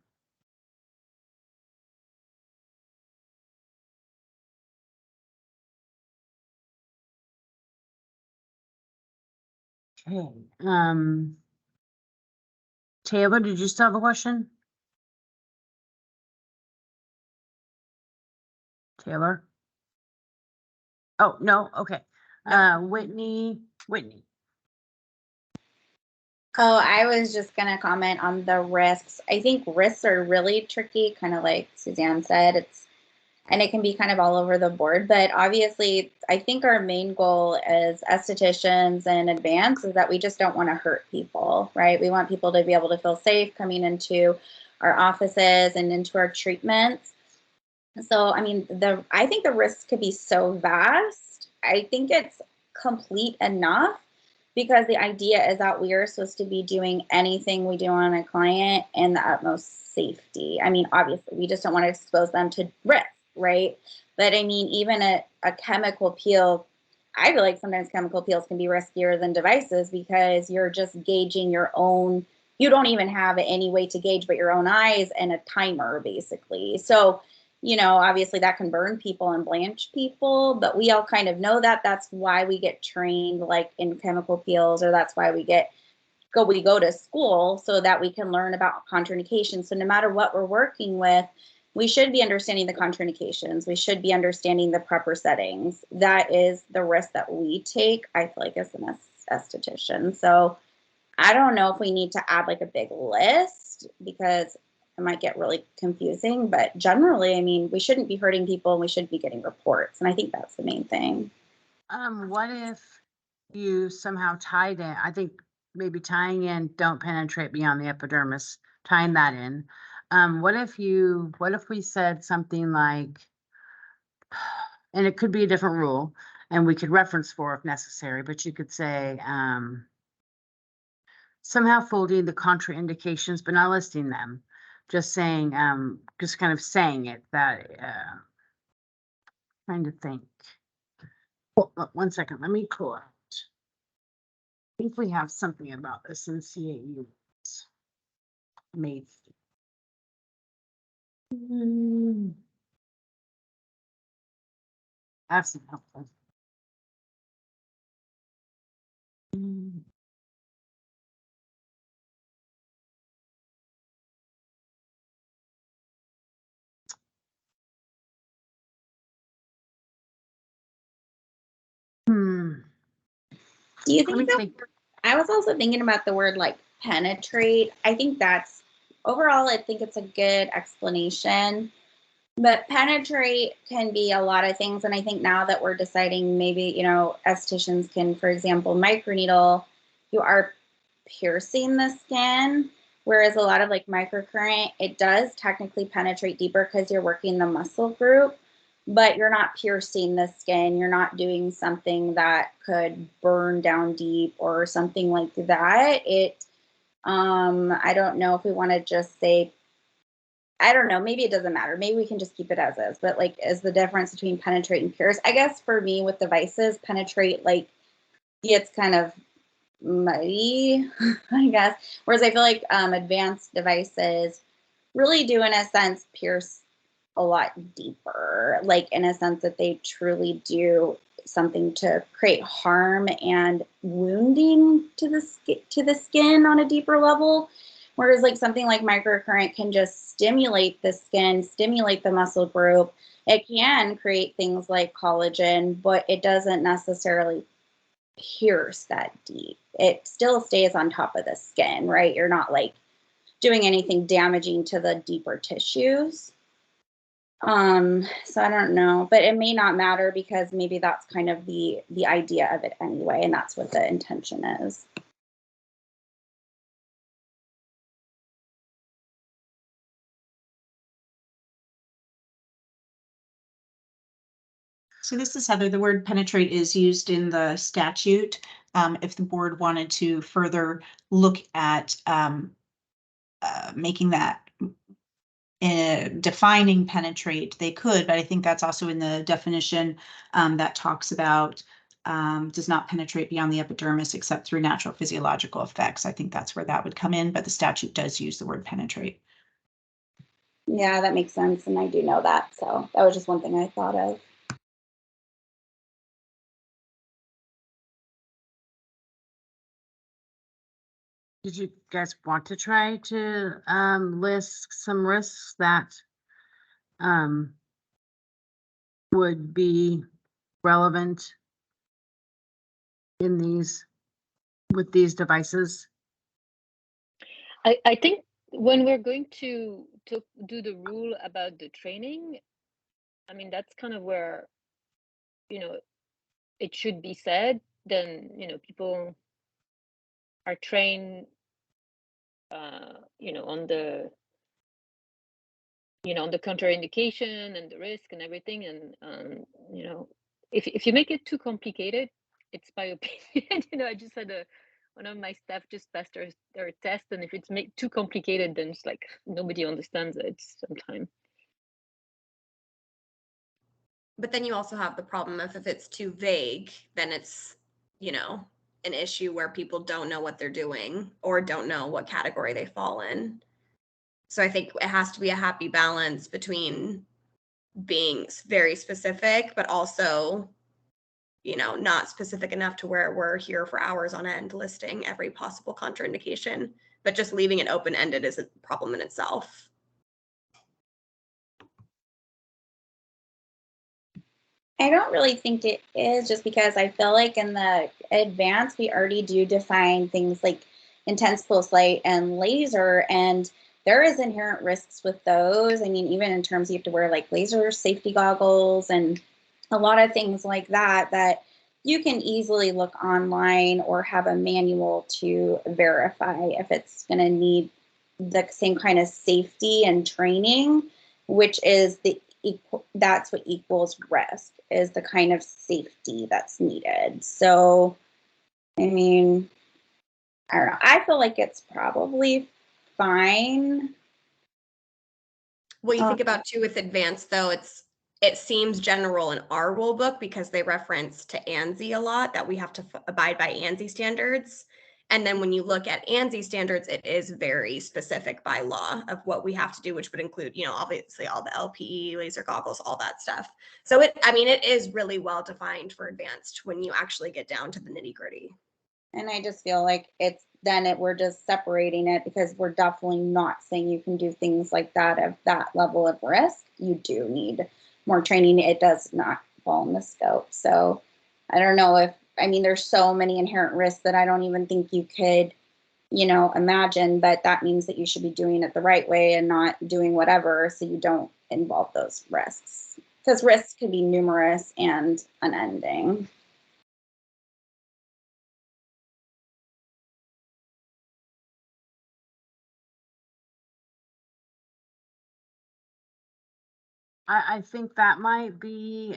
Speaker 1: Okay, Taylor, did you still have a question? Taylor? Oh, no, okay. Whitney.
Speaker 2: Oh, I was just going to comment on the risks. I think risks are really tricky, kind of like Suzanne said. And it can be kind of all over the board, but obviously I think our main goal as estheticians in advance is that we just don't want to hurt people, right? We want people to be able to feel safe coming into our offices and into our treatments. So, I mean, I think the risks could be so vast. I think it's complete enough, because the idea is that we are supposed to be doing anything we do on a client in the utmost safety. I mean, obviously, we just don't want to expose them to risk, right? But I mean, even a chemical peel, I feel like sometimes chemical peels can be riskier than devices, because you're just gauging your own, you don't even have any way to gauge but your own eyes and a timer, basically. So, obviously that can burn people and blanch people, but we all kind of know that. That's why we get trained like in chemical peels, or that's why we go to school, so that we can learn about contraindications. So no matter what we're working with, we should be understanding the contraindications. We should be understanding the proper settings. That is the risk that we take, I feel like, as an esthetician. So I don't know if we need to add like a big list, because it might get really confusing, but generally, I mean, we shouldn't be hurting people and we shouldn't be getting reports. And I think that's the main thing.
Speaker 1: What if you somehow tied in, I think maybe tying in don't penetrate beyond the epidermis, tying that in. What if we said something like, and it could be a different rule, and we could reference for if necessary, but you could say, somehow folding the contraindications, but not listing them. Just saying, just kind of saying it, that, trying to think. Oh, 1 second, let me pull out. I think we have something about this in CAE. Maybe. That's not helpful. Hmm.
Speaker 2: Do you
Speaker 1: Let me
Speaker 2: think that
Speaker 1: think.
Speaker 2: I was also thinking about the word like penetrate. I think that's overall, I think it's a good explanation. But penetrate can be a lot of things. And I think now that we're deciding maybe, you know, estheticians can, for example, microneedle, you are piercing the skin. Whereas a lot of like microcurrent, it does technically penetrate deeper because you're working the muscle group, but you're not piercing the skin. You're not doing something that could burn down deep or something like that. I don't know if we want to just say, I don't know, maybe it doesn't matter. Maybe we can just keep it as is, but like, is the difference between penetrate and pierce? I guess for me with devices, penetrate, like, it's kind of muddy, I guess. Whereas I feel like advanced devices really do, in a sense, pierce a lot deeper, like in a sense that they truly do something to create harm and wounding to the skin on a deeper level. Whereas like something like microcurrent can just stimulate the skin, stimulate the muscle group. It can create things like collagen, but it doesn't necessarily pierce that deep. It still stays on top of the skin, right? You're not like doing anything damaging to the deeper tissues. So I don't know, but it may not matter because maybe that's kind of the idea of it anyway, and that's what the intention is.
Speaker 5: So this is Heather. The word penetrate is used in the statute. If the board wanted to further look at making that defining penetrate, they could, but I think that's also in the definition that talks about does not penetrate beyond the epidermis except through natural physiological effects. I think that's where that would come in, but the statute does use the word penetrate.
Speaker 2: Yeah, that makes sense, and I do know that, so that was just one thing I thought of.
Speaker 1: Did you guys want to try to list some risks that would be relevant in with these devices?
Speaker 3: I think when we're going to do the rule about the training, I mean, that's kind of where, you know, it should be said. Then, you know, people are trained, you know, on the, you know, on the contraindication and the risk and everything. And, you know, if you make it too complicated, it's my opinion. You know, I just had one of my staff just passed their test, and if it's made too complicated, then it's like nobody understands it sometimes.
Speaker 7: But then you also have the problem of if it's too vague, then it's, you know, an issue where people don't know what they're doing or don't know what category they fall in. So I think it has to be a happy balance between being very specific, but also, you know, not specific enough to where we're here for hours on end listing every possible contraindication, but just leaving it open-ended is a problem in itself.
Speaker 2: I don't really think it is, just because I feel like in the advanced, we already do define things like intense pulse light and laser, and there is inherent risks with those. I mean, even in terms you have to wear like laser safety goggles and a lot of things like that, that you can easily look online or have a manual to verify if it's going to need the same kind of safety and training, which is that's what equals risk, is the kind of safety that's needed. So, I mean, I don't know. I feel like it's probably fine.
Speaker 7: What you think about too with advanced though, it seems general in our rule book because they reference to ANSI a lot, that we have to abide by ANSI standards. And then when you look at ANSI standards, it is very specific by law of what we have to do, which would include, you know, obviously all the LPE, laser goggles, all that stuff. So it is really well defined for advanced when you actually get down to the nitty gritty.
Speaker 2: And I just feel like we're just separating it, because we're definitely not saying you can do things like that of that level of risk. You do need more training. It does not fall in the scope. So I don't know if, I mean, there's so many inherent risks that I don't even think you could, imagine, but that means that you should be doing it the right way and not doing whatever so you don't involve those risks. Because risks can be numerous and unending.
Speaker 1: I think that might be,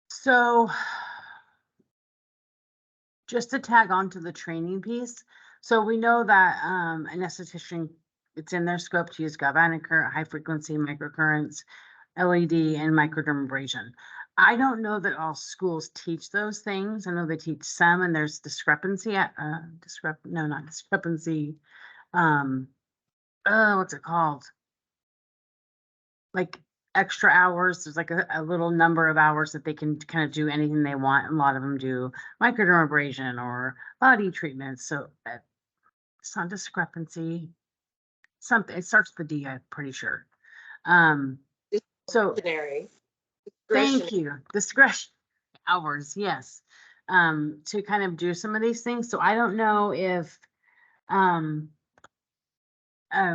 Speaker 1: so just to tag on to the training piece. So we know that, an esthetician, it's in their scope to use galvanic current, high frequency microcurrents, LED and microdermabrasion. I don't know that all schools teach those things. I know they teach some and there's discrepancy at, not discrepancy. What's it called? Like extra hours. There's like a little number of hours that they can kind of do anything they want. A lot of them do microdermabrasion or body treatments. So it's not discrepancy. Something, it starts with the D, I'm pretty sure. So thank you. Discretion hours, yes. To kind of do some of these things. So I don't know if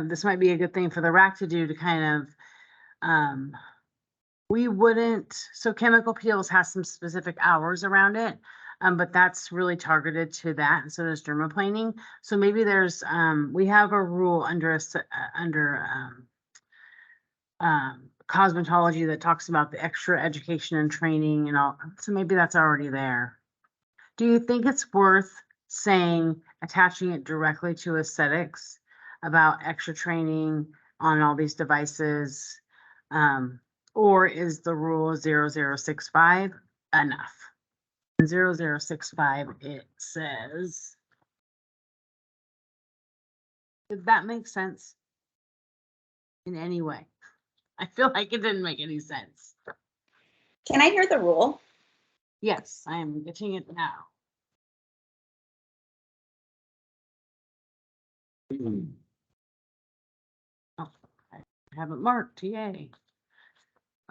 Speaker 1: this might be a good thing for the RAC to do to kind of we wouldn't, so chemical peels has some specific hours around it, but that's really targeted to that. And so there's dermaplaning. So maybe there's, we have a rule under cosmetology that talks about the extra education and training and all. So maybe that's already there. Do you think it's worth saying, attaching it directly to aesthetics about extra training on all these devices? Or is the rule 0065 enough? 0065, it says, did that make sense in any way? I feel like it didn't make any sense.
Speaker 2: Can I hear the rule?
Speaker 1: Yes, I am getting it now. Oh, I haven't marked, yay.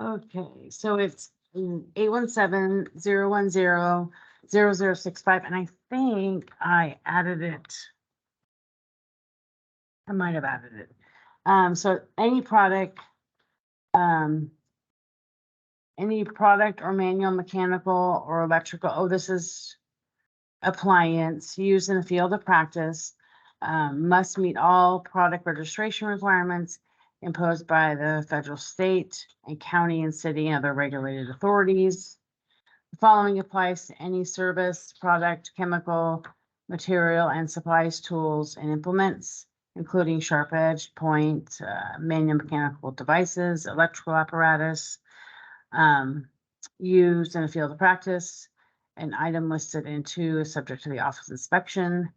Speaker 1: Okay, so it's 817-010-0065, and I think I added it. I might have added it. So any product or manual, mechanical, or electrical, this is appliance used in the field of practice, must meet all product registration requirements imposed by the federal, state, and county and city and other regulated authorities. The following applies to any service, product, chemical, material, and supplies, tools, and implements, including sharp edge, point, manual mechanical devices, electrical apparatus, used in a field of practice. An item listed in 2 is subject to the office inspection.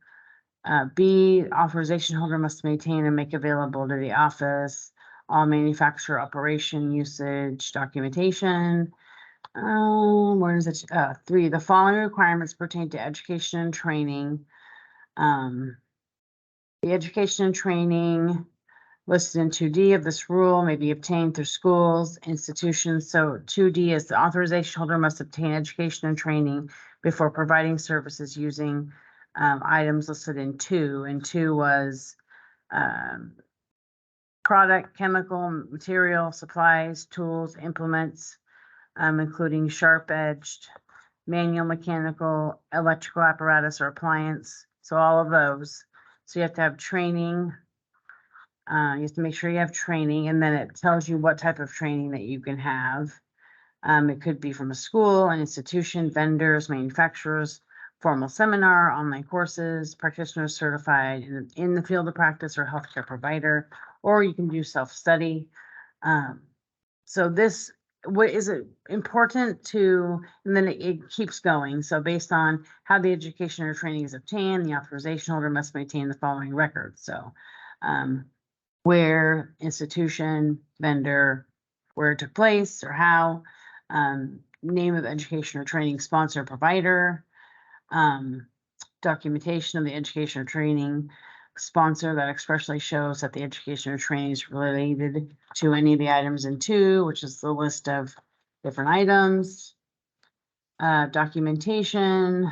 Speaker 1: B, authorization holder must maintain and make available to the office all manufacturer operation usage documentation. Where is it? 3, the following requirements pertain to education and training. The education and training listed in 2D of this rule may be obtained through schools, institutions. So 2D is the authorization holder must obtain education and training before providing services using items listed in 2. And 2 was product, chemical, material, supplies, tools, implements, including sharp-edged, manual, mechanical, electrical apparatus or appliance. So all of those. So you have to have training. You have to make sure you have training, and then it tells you what type of training that you can have. It could be from a school, an institution, vendors, manufacturers, formal seminar, online courses, practitioners certified in the field of practice or healthcare provider, or you can do self-study. So this, what is it important to, and then it keeps going. So based on how the education or training is obtained, the authorization holder must maintain the following records. So where, institution, vendor, where it took place or how, name of education or training sponsor, provider, documentation of the education or training sponsor that expressly shows that the education or training is related to any of the items in 2, which is the list of different items, documentation.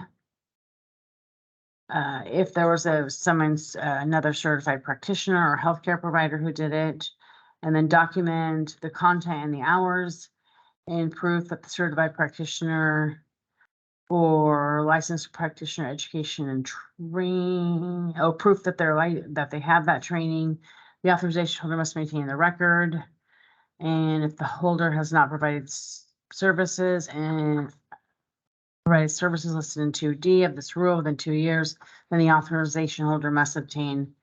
Speaker 1: If there was another certified practitioner or healthcare provider who did it, and then document the content and the hours, and proof that the certified practitioner or licensed practitioner education and training, proof that that they have that training. The authorization holder must maintain the record. And if the holder has not provided services listed in 2D of this rule within 2 years, then the authorization holder must obtain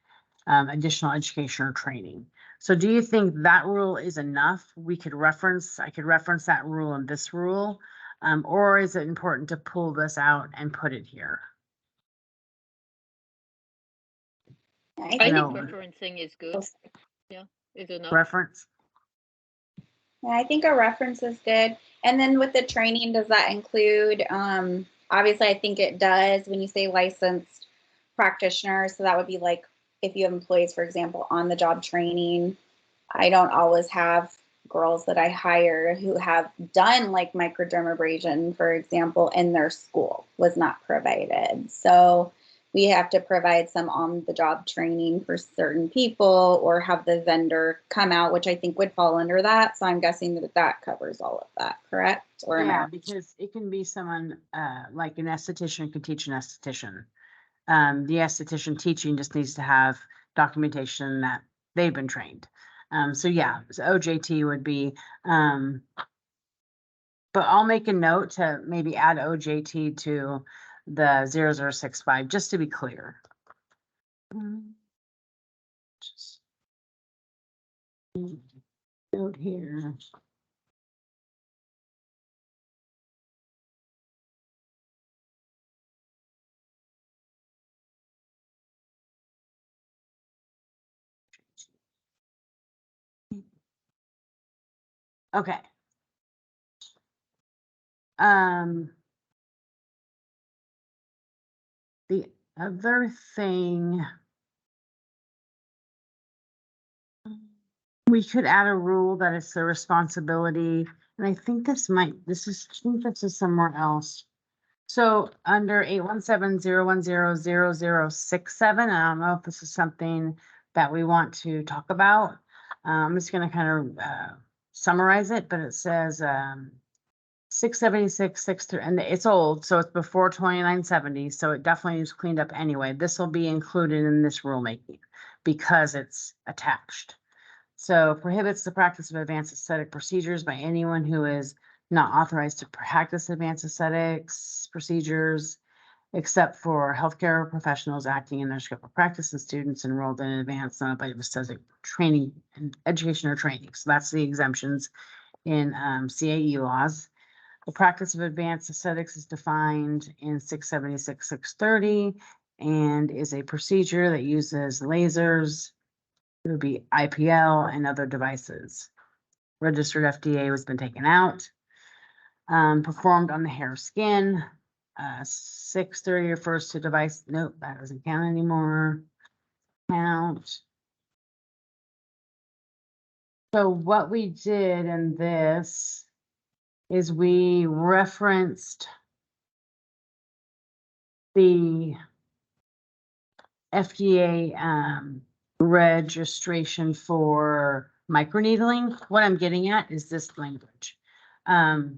Speaker 1: additional education or training. So do you think that rule is enough? I could reference that rule and this rule, or is it important to pull this out and put it here?
Speaker 3: I think
Speaker 1: know.
Speaker 3: referencing is good. Yeah, is enough.
Speaker 1: Reference?
Speaker 2: Yeah, I think a reference is good. And then with the training, does that include, obviously I think it does when you say licensed practitioner. So that would be like if you have employees, for example, on the job training. I don't always have girls that I hire who have done like microdermabrasion, for example, in their school was not provided. So we have to provide some on the job training for certain people or have the vendor come out, which I think would fall under that. So I'm guessing that that covers all of that, correct? Or
Speaker 1: Yeah, because it can be someone, like an esthetician could teach an esthetician. The esthetician teaching just needs to have documentation that they've been trained. So yeah, so OJT would be, but I'll make a note to maybe add OJT to the 0065, just to be clear. Just note here. Okay. The other thing, we could add a rule that it's the responsibility, and I think this is somewhere else. So under 817-010-0067, I don't know if this is something that we want to talk about. I'm just gonna kind of summarize it, but it says 676, 63, and it's old, so it's before 2970, so it definitely is cleaned up anyway. This will be included in this rulemaking because it's attached. So prohibits the practice of advanced aesthetic procedures by anyone who is not authorized to practice advanced aesthetics procedures, except for healthcare professionals acting in their scope of practice and students enrolled in advanced aesthetic training and education or training. So that's the exemptions in CAE laws. The practice of advanced aesthetics is defined in 676, 630, and is a procedure that uses lasers. It would be IPL and other devices. Registered FDA has been taken out. Performed on the hair or skin. 630 refers to device. Nope, that doesn't count anymore. Count. So what we did in this is we referenced the FDA registration for microneedling. What I'm getting at is this language. A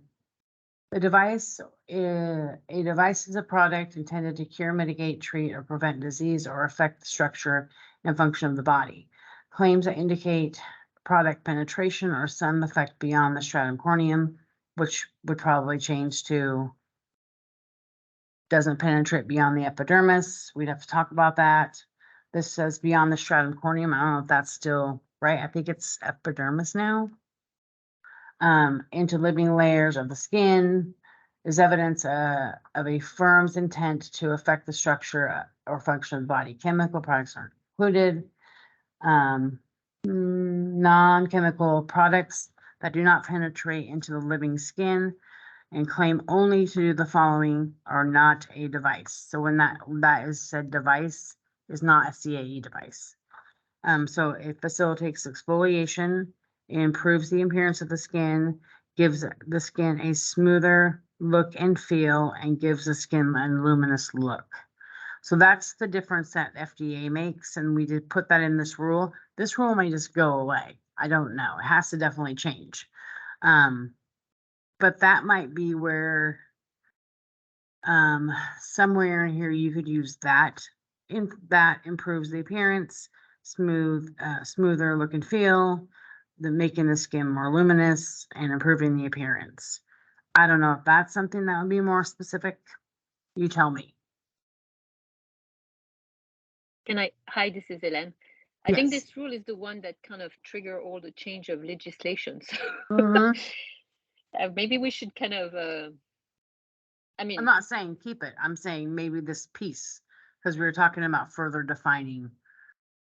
Speaker 1: device is a product intended to cure, mitigate, treat, or prevent disease or affect the structure and function of the body. Claims that indicate product penetration or some effect beyond the stratum corneum, which would probably change to doesn't penetrate beyond the epidermis. We'd have to talk about that. This says beyond the stratum corneum. I don't know if that's still right. I think it's epidermis now. Into living layers of the skin is evidence of a firm's intent to affect the structure or function of the body. Chemical products aren't included. Non-chemical products that do not penetrate into the living skin and claim only to do the following are not a device. So when that is said, device is not a CAE device. So it facilitates exfoliation, it improves the appearance of the skin, gives the skin a smoother look and feel and gives the skin a luminous look. So that's the difference that FDA makes, and we did put that in this rule. This rule may just go away. I don't know. It has to definitely change. But that might be where somewhere in here you could use that. That improves the appearance, smoother look and feel, making the skin more luminous and improving the appearance. I don't know if that's something that would be more specific. You tell me.
Speaker 3: Hi, this is Hélène. I think
Speaker 1: Yes.
Speaker 3: this rule is the one that kind of trigger all the change of legislation. So
Speaker 1: Mhm.
Speaker 3: maybe we should kind of, I
Speaker 1: I'm
Speaker 3: mean,
Speaker 1: not saying keep it. I'm saying maybe this piece, because we were talking about further defining.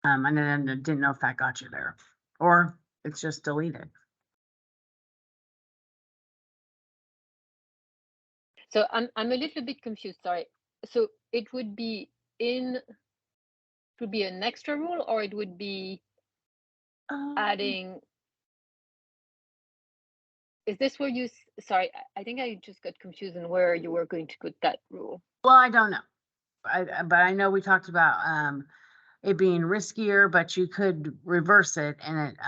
Speaker 1: And then I didn't know if that got you there, or it's just deleted.
Speaker 3: so I'm a little bit confused. Sorry. So it would be an extra rule, or it would be adding. Is this where you? Sorry, I think I just got confused on where you were going to put that rule.
Speaker 1: Well, I don't know. But I know we talked about it being riskier, but you could reverse it and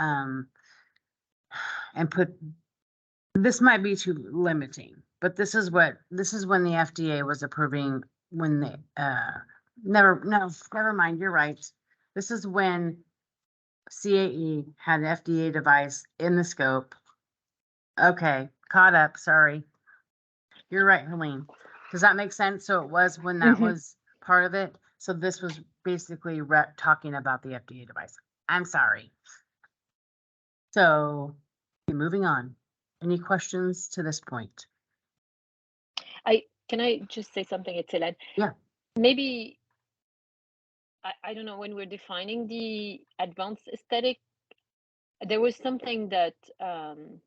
Speaker 1: put, this might be too limiting, but this is when the FDA was approving when they never mind, you're right. This is when CAE had an FDA device in the scope. Okay, caught up, sorry. You're right, Helene. Does that make sense? So it was when that was part of it. So this was basically talking about the FDA device. I'm sorry. So moving on. Any questions to this point?
Speaker 3: Can I just say something, it's Hélène?
Speaker 1: Yeah.
Speaker 3: Maybe, I don't know, when we're defining the advanced aesthetic, there was something that, oh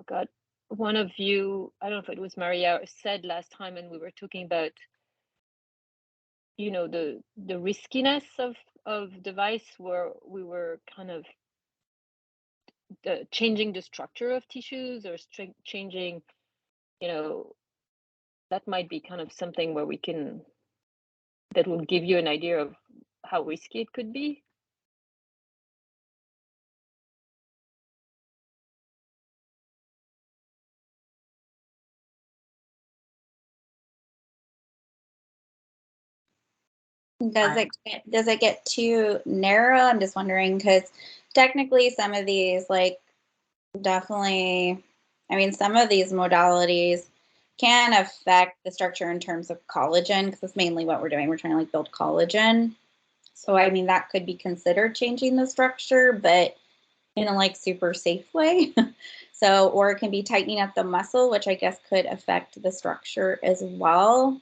Speaker 3: God, one of you, I don't know if it was Maria, said last time, and we were talking about, you know, the riskiness of device, where we were kind of changing the structure of tissues, or changing, you know, that might be kind of something where that will give you an idea of how risky it could be.
Speaker 2: Does it get too narrow? I'm just wondering, because technically some of these, like, definitely, I mean, some of these modalities can affect the structure in terms of collagen, because that's mainly what we're doing. We're trying to like build collagen. So I mean, that could be considered changing the structure, but in a like super safe way. So, or it can be tightening up the muscle, which I guess could affect the structure as well.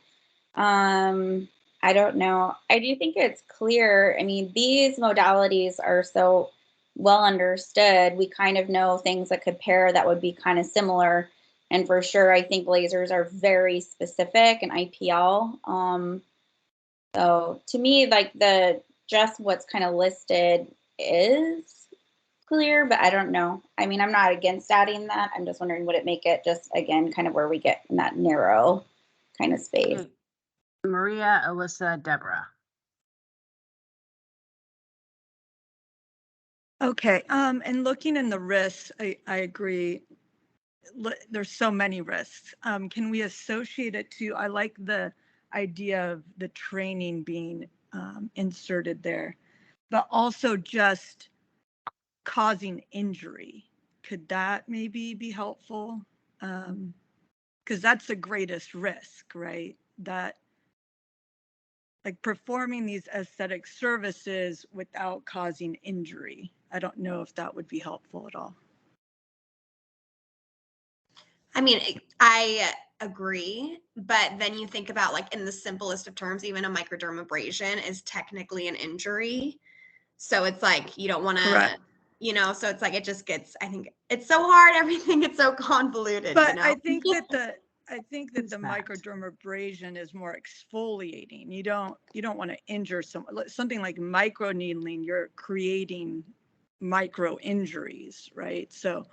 Speaker 2: I don't know. I do think it's clear. I mean, these modalities are so well understood. We kind of know things that could pair that would be kind of similar. And for sure, I think lasers are very specific and IPL. So to me, like just what's kind of listed is clear, but I don't know. I mean, I'm not against adding that. I'm just wondering, would it make it just, again, kind of where we get in that narrow kind of space?
Speaker 1: Okay. Maria, Alyssa, Deborah.
Speaker 8: Okay, and looking in the risks, I agree. There's so many risks. Can we associate it to, I like the idea of the training being inserted there, but also just causing injury. Could that maybe be helpful? Because that's the greatest risk, right? That like performing these aesthetic services without causing injury. I don't know if that would be helpful at all.
Speaker 7: I mean, I agree, but then you think about, like, in the simplest of terms, even a microdermabrasion is technically an injury. So it's like, you don't want to, you know, so it's like, it just gets, I think it's so hard. Everything gets so convoluted.
Speaker 8: But
Speaker 7: you know?
Speaker 8: I think that the microdermabrasion is more exfoliating. You don't want to injure something like microneedling. You're creating micro injuries, right? So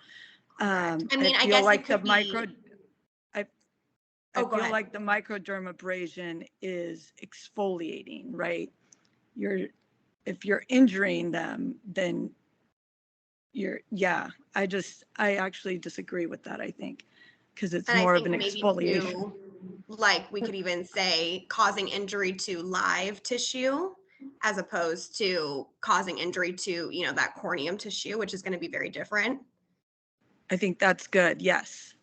Speaker 7: I mean, I
Speaker 8: feel
Speaker 7: guess it
Speaker 8: like the
Speaker 7: could be-
Speaker 8: micro, I
Speaker 7: Oh, go
Speaker 8: feel
Speaker 7: ahead.
Speaker 8: like the microdermabrasion is exfoliating, right? If you're injuring them, then I actually disagree with that, I think, because it's
Speaker 7: And
Speaker 8: more
Speaker 7: I
Speaker 8: of an
Speaker 7: think maybe
Speaker 8: exfoliation.
Speaker 7: too, like we could even say causing injury to live tissue as opposed to causing injury to, you know, that corneum tissue, which is going to be very different.
Speaker 8: I think that's good, yes.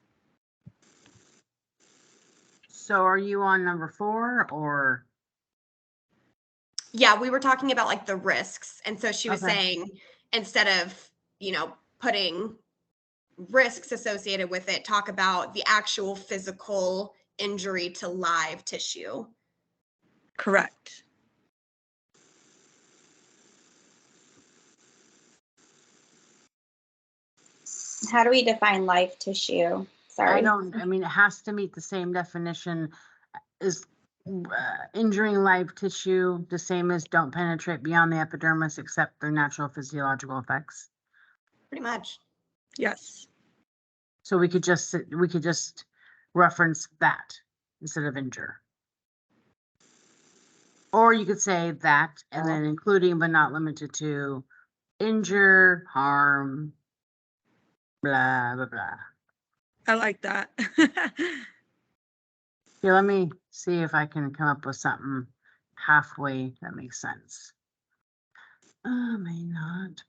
Speaker 1: So are you on number 4 or?
Speaker 7: Yeah, we were talking about like the risks. And so she was
Speaker 1: Okay.
Speaker 7: saying instead of, you know, putting risks associated with it, talk about the actual physical injury to live tissue.
Speaker 8: Correct.
Speaker 2: How do we define live tissue? Sorry.
Speaker 1: I mean, it has to meet the same definition as injuring live tissue, the same as don't penetrate beyond the epidermis except their natural physiological effects.
Speaker 7: Pretty much.
Speaker 8: Yes.
Speaker 1: So we could just reference that instead of injure. Or you could say that and then including but not limited to injure, harm, blah, blah, blah.
Speaker 8: I like that.
Speaker 1: Here, let me see if I can come up with something halfway that makes sense. May not.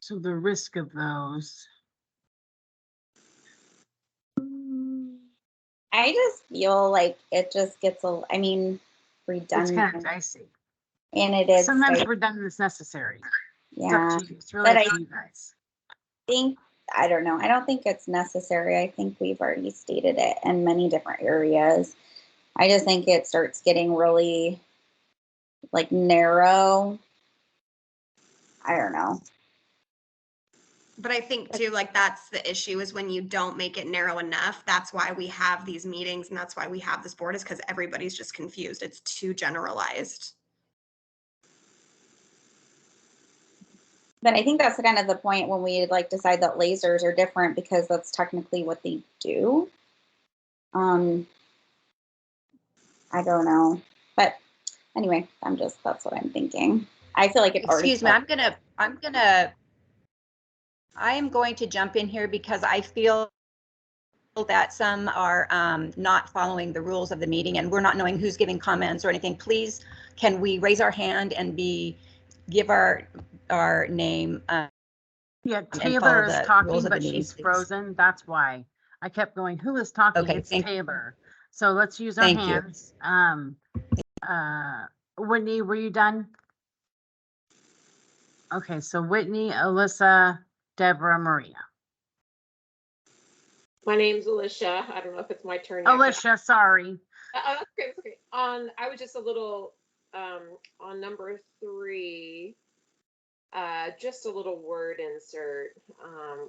Speaker 1: So the risk of those.
Speaker 2: I just feel like it just gets I mean,
Speaker 1: It's
Speaker 2: redundant.
Speaker 1: kind of dicey.
Speaker 2: And it is.
Speaker 1: Sometimes
Speaker 2: like,
Speaker 1: redundant is necessary. It's
Speaker 2: yeah.
Speaker 1: up to you. It's really
Speaker 2: But
Speaker 1: up to you guys.
Speaker 2: I don't know. I don't think it's necessary. I think we've already stated it in many different areas. I just think it starts getting really like narrow. I don't know.
Speaker 7: But I think too, like that's the issue is when you don't make it narrow enough. That's why we have these meetings and that's why we have this board is because everybody's just confused. It's too generalized.
Speaker 2: But I think that's kind of the point when we like decide that lasers are different because that's technically what they do. I don't know. But anyway, that's what I'm thinking. I feel like it already.
Speaker 4: Excuse me, I am going to jump in here because I feel that some are not following the rules of the meeting and we're not knowing who's giving comments or anything. Please, can we raise our hand and give our name?
Speaker 1: Yeah,
Speaker 4: follow
Speaker 1: Taylor is
Speaker 4: the rules
Speaker 1: talking,
Speaker 4: of the
Speaker 1: but
Speaker 4: meeting,
Speaker 1: she's
Speaker 4: please.
Speaker 1: frozen. That's why I kept going, who is talking?
Speaker 4: Okay,
Speaker 1: It's
Speaker 4: thank-
Speaker 1: Taylor. So let's use our
Speaker 4: Thank you.
Speaker 1: hands. Whitney, were you done? Okay, so Whitney, Alyssa, Deborah, Maria.
Speaker 9: My name's Alicia. I don't know if it's my turn yet.
Speaker 1: Alicia, sorry.
Speaker 9: That's okay. That's okay. I was just a little on number 3. Just a little word insert.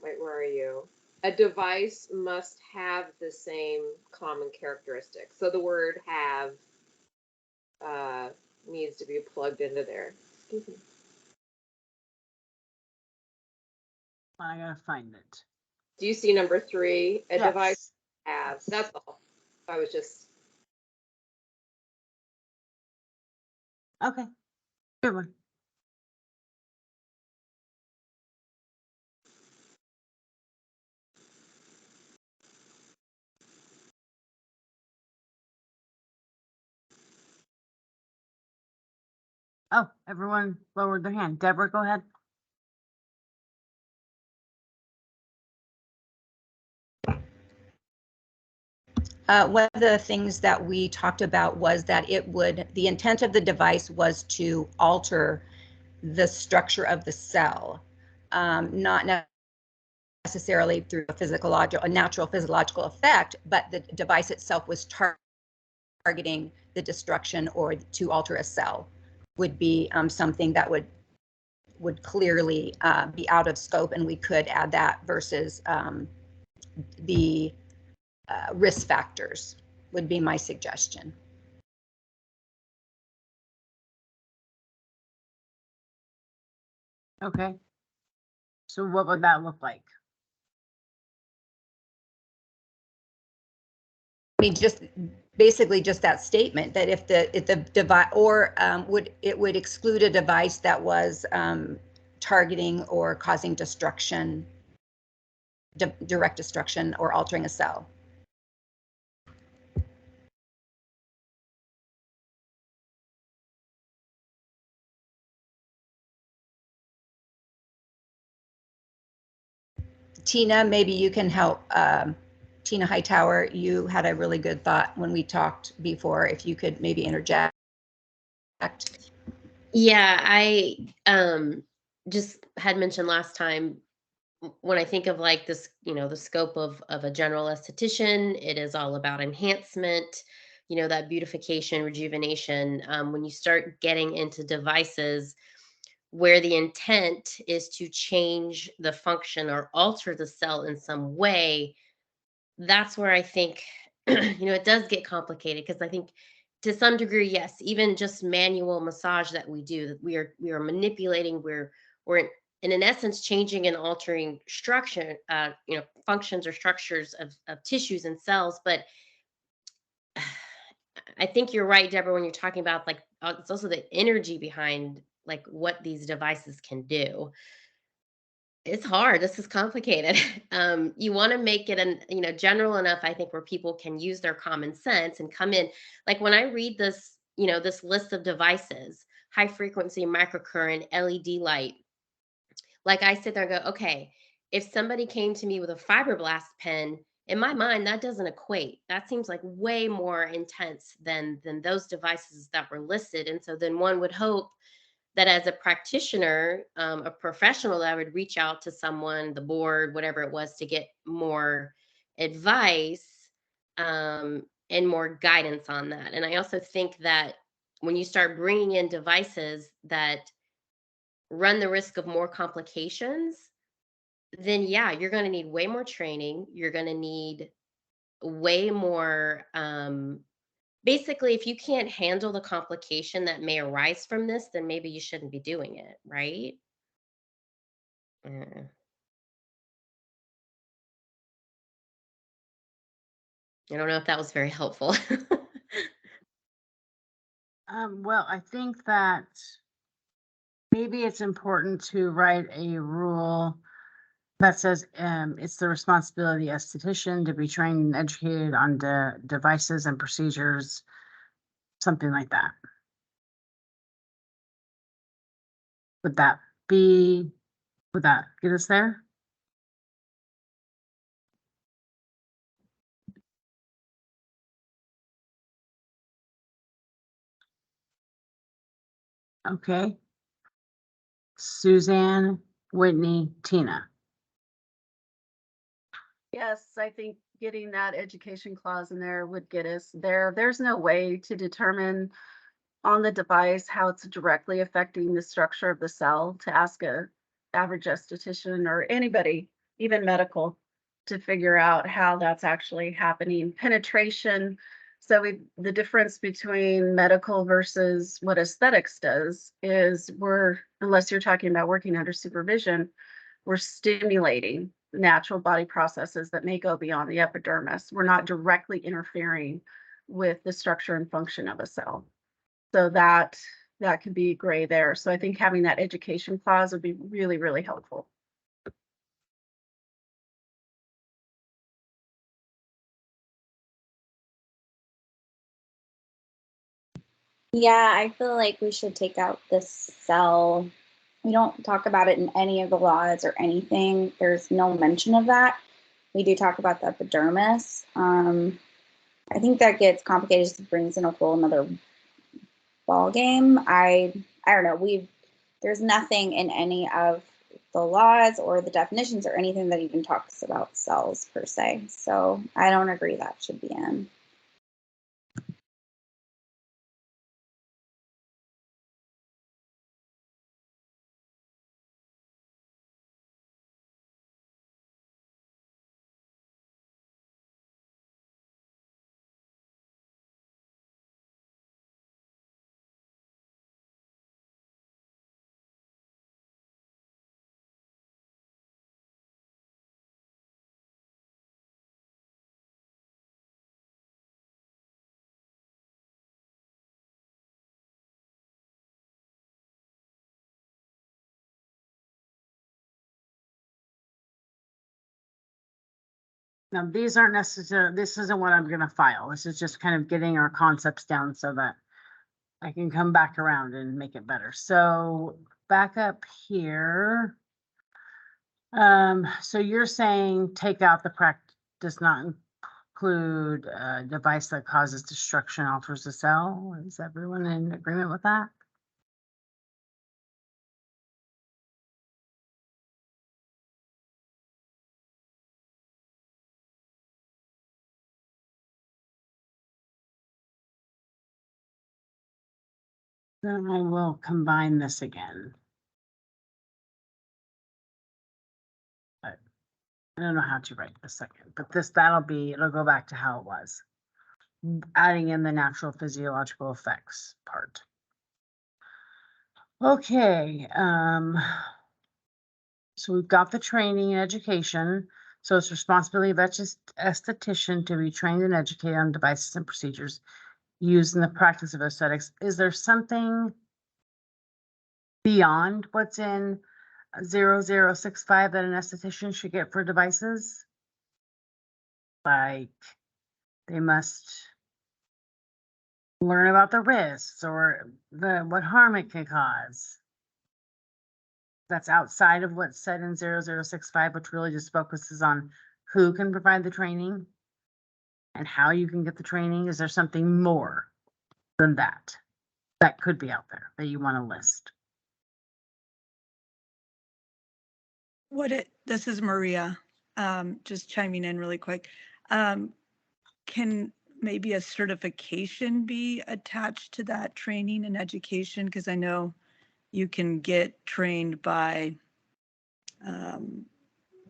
Speaker 9: Wait, where are you? A device must have the same common characteristics. So the word have needs to be plugged into there. Excuse me.
Speaker 1: I gotta find it.
Speaker 9: Do you see number 3? A
Speaker 1: Yes.
Speaker 9: device have. That's all. I was just.
Speaker 1: Okay, good one. Oh, everyone lowered their hand. Deborah, go ahead.
Speaker 4: One of the things that we talked about was that the intent of the device was to alter the structure of the cell, not necessarily through a natural physiological effect, but the device itself was targeting the destruction or to alter a cell, would be something that would clearly be out of scope, and we could add that versus the risk factors would be my suggestion.
Speaker 1: Okay. So what would that look like?
Speaker 4: I mean, just basically just that statement that if the device, or would exclude a device that was targeting or causing destruction, direct destruction or altering a cell. Tina, maybe you can help. Tina Hightower, you had a really good thought when we talked before. If you could maybe interject.
Speaker 10: Yeah, I just had mentioned last time, when I think of like this, the scope of a general esthetician, it is all about enhancement, that beautification, rejuvenation. When you start getting into devices where the intent is to change the function or alter the cell in some way, that's where I think, it does get complicated, because I think to some degree, yes, even just manual massage that we do, that we are manipulating, we're in essence changing and altering structure, functions or structures of tissues and cells. But I think you're right, Deborah, when you're talking about like it's also the energy behind like what these devices can do. It's hard. This is complicated. You want to make it general enough, I think, where people can use their common sense and come in. Like when I read this, this list of devices, high frequency microcurrent, LED light, like I sit there and go, okay, if somebody came to me with a fibroblast pen, in my mind, that doesn't equate. That seems like way more intense than those devices that were listed. And so then one would hope that as a practitioner, a professional, that I would reach out to someone, the board, whatever it was, to get more advice and more guidance on that. And I also think that when you start bringing in devices that run the risk of more complications, then yeah, you're going to need way more training. You're going to need way more basically, if you can't handle the complication that may arise from this, then maybe you shouldn't be doing it, right? I don't know if that was very helpful.
Speaker 1: Well, I think that maybe it's important to write a rule that says it's the responsibility of the esthetician to be trained and educated on the devices and procedures, something like that. Would that get us there? Okay. Suzanne, Whitney, Tina.
Speaker 6: Yes, I think getting that education clause in there would get us there. There's no way to determine on the device how it's directly affecting the structure of the cell to ask a average esthetician or anybody, even medical, to figure out how that's actually happening. Penetration. So the difference between medical versus what aesthetics does is unless you're talking about working under supervision, we're stimulating natural body processes that may go beyond the epidermis. We're not directly interfering with the structure and function of a cell. So that could be gray there. So I think having that education clause would be really, really helpful.
Speaker 2: Yeah, I feel like we should take out this cell. We don't talk about it in any of the laws or anything. There's no mention of that. We do talk about the epidermis. I think that gets complicated. Just brings in a whole another ball game. I don't know. There's nothing in any of the laws or the definitions or anything that even talks about cells per se. So I don't agree that should be in.
Speaker 1: Now, these aren't necessarily, this isn't what I'm gonna file. This is just kind of getting our concepts down so that I can come back around and make it better. So back up here. So you're saying take out the practice does not include a device that causes destruction, alters the cell. Is everyone in agreement with that? Then I will combine this again. I don't know how to write this second, but it'll go back to how it was. Adding in the natural physiological effects part. Okay, so we've got the training and education. So it's responsibility of esthetician to be trained and educated on devices and procedures used in the practice of aesthetics. Is there something beyond what's in 0065 that an esthetician should get for devices? Like they must learn about the risks or what harm it can cause. That's outside of what's said in 0065, which really just focuses on who can provide the training and how you can get the training. Is there something more than that that could be out there that you want to list?
Speaker 8: This is Maria, just chiming in really quick. Can maybe a certification be attached to that training and education? Because I know you can get trained by,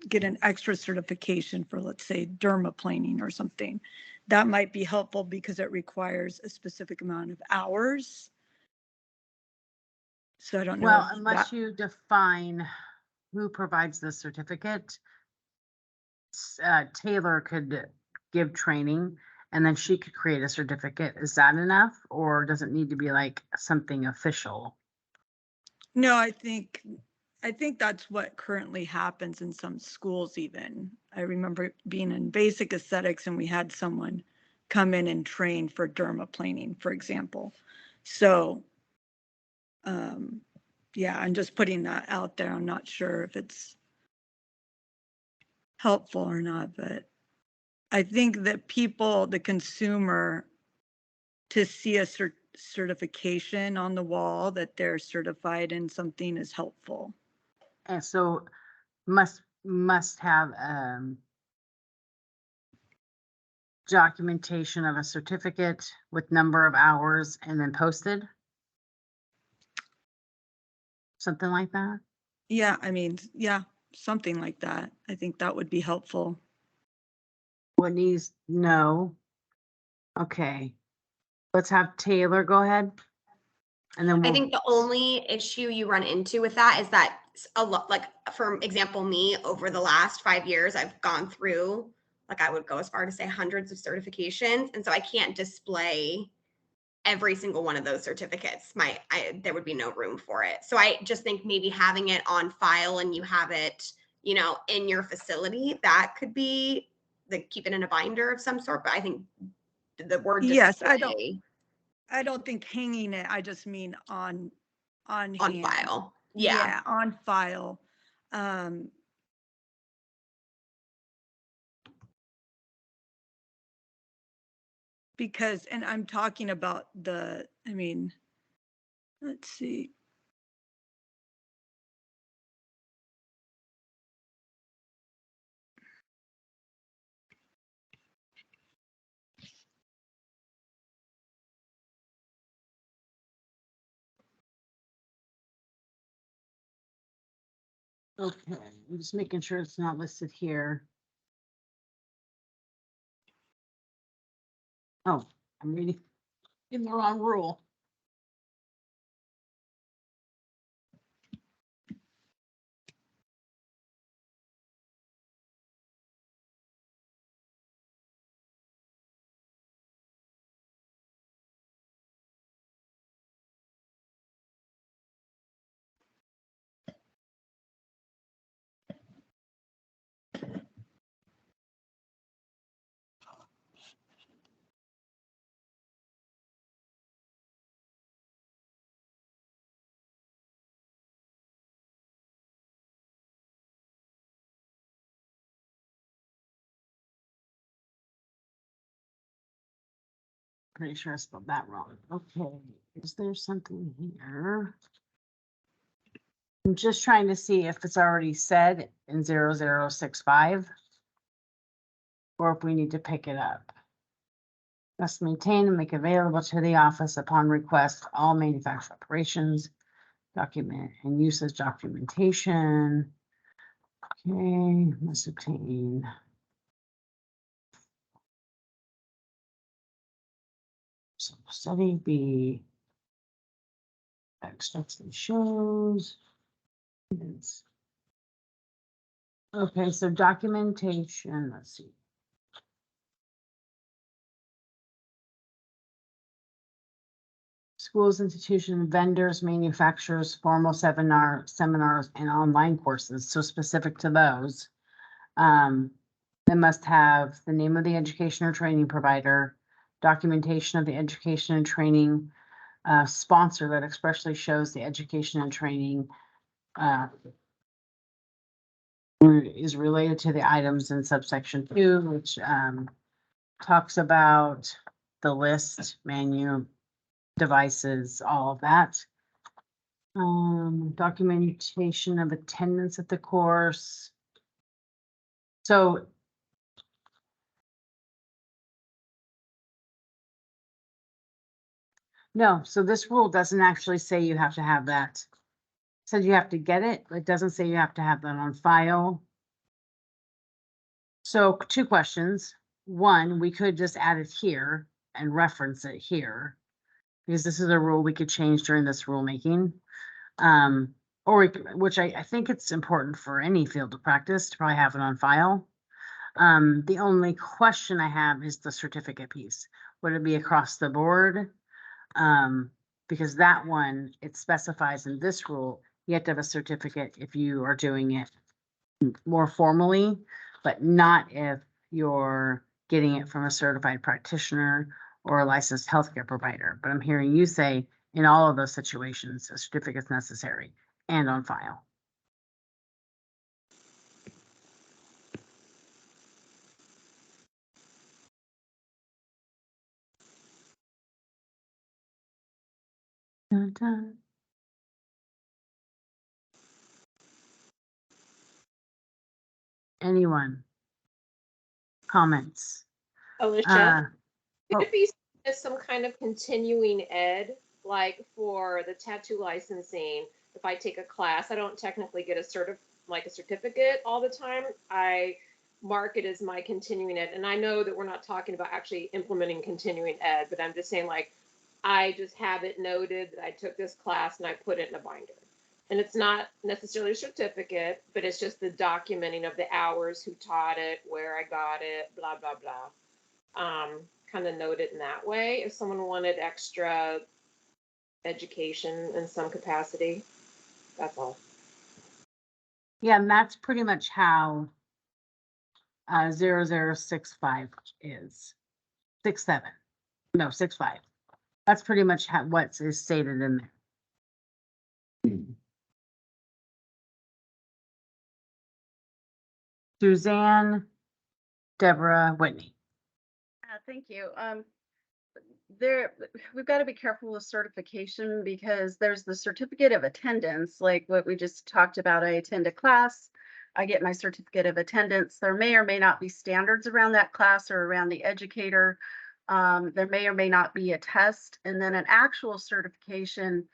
Speaker 8: get an extra certification for, let's say, dermaplaning or something. That might be helpful because it requires a specific amount of hours. So I don't know.
Speaker 1: Well, unless you define who provides the certificate, Taylor could give training and then she could create a certificate. Is that enough or does it need to be like something official?
Speaker 8: No, I think that's what currently happens in some schools even. I remember being in basic aesthetics and we had someone come in and train for dermaplaning, for example. So, yeah, I'm just putting that out there. I'm not sure if it's helpful or not, but I think that the consumer, to see a certification on the wall that they're certified in something is helpful.
Speaker 1: And so must have documentation of a certificate with number of hours and then posted. Something like that.
Speaker 8: Yeah, I mean, yeah, something like that. I think that would be helpful.
Speaker 1: What needs, no. Okay. Let's have Taylor go ahead. And then
Speaker 7: I think the only issue you run into with that is that a lot, like for example, me over the last 5 years, I've gone through, like I would go as far to say hundreds of certifications. And so I can't display every single one of those certificates. There would be no room for it. So I just think maybe having it on file and you have it, in your facility, that could be keep it in a binder of some sort. But I think the word display.
Speaker 8: Yes, I don't think hanging it. I just mean on hand.
Speaker 7: File.
Speaker 8: Yeah, on file. Because, and I'm talking about let's see.
Speaker 1: Okay, I'm just making sure it's not listed here. Oh, I'm reading in the wrong rule. Pretty sure I spelled that wrong. Okay, is there something here? I'm just trying to see if it's already said in 0065 or if we need to pick it up. Must maintain and make available to the office upon request all manufacturing operations, document and usage documentation. Okay, must obtain. So study B. Extracts and shows. Yes. Okay, so documentation, let's see. Schools, institutions, vendors, manufacturers, formal seminars, and online courses, so specific to those. They must have the name of the education or training provider, documentation of the education and training sponsor that expressly shows the education and training is related to the items in subsection 2, which talks about the list, menu, devices, all of that. Documentation of attendance at the course. So no, so this rule doesn't actually say you have to have that. It says you have to get it, but it doesn't say you have to have that on file. So 2 questions. One, we could just add it here and reference it here, because this is a rule we could change during this rulemaking. Or we could, which I think it's important for any field of practice to probably have it on file. The only question I have is the certificate piece. Would it be across the board? Because that one, it specifies in this rule, you have to have a certificate if you are doing it more formally, but not if you're getting it from a certified practitioner or a licensed healthcare provider. But I'm hearing you say in all of those situations, a certificate is necessary and on file. Dun, dun. Anyone? Comments?
Speaker 9: Alicia, could
Speaker 1: oh.
Speaker 9: it be as some kind of continuing ed, like for the tattoo licensing? If I take a class, I don't technically get a certificate all the time. I mark it as my continuing ed, and I know that we're not talking about actually implementing continuing ed, but I'm just saying, like, I just have it noted that I took this class and I put it in a binder. And it's not necessarily a certificate, but it's just the documenting of the hours, who taught it, where I got it, blah, blah, blah. Kind of note it in that way if someone wanted extra education in some capacity. That's all.
Speaker 1: Yeah, and that's pretty much how 0065 is. 67. No, 65. That's pretty much how what is stated in there. Suzanne, Deborah, Whitney.
Speaker 6: Thank you. We've got to be careful with certification because there's the certificate of attendance, like what we just talked about. I attend a class, I get my certificate of attendance. There may or may not be standards around that class or around the educator. There may or may not be a test, and then an actual certification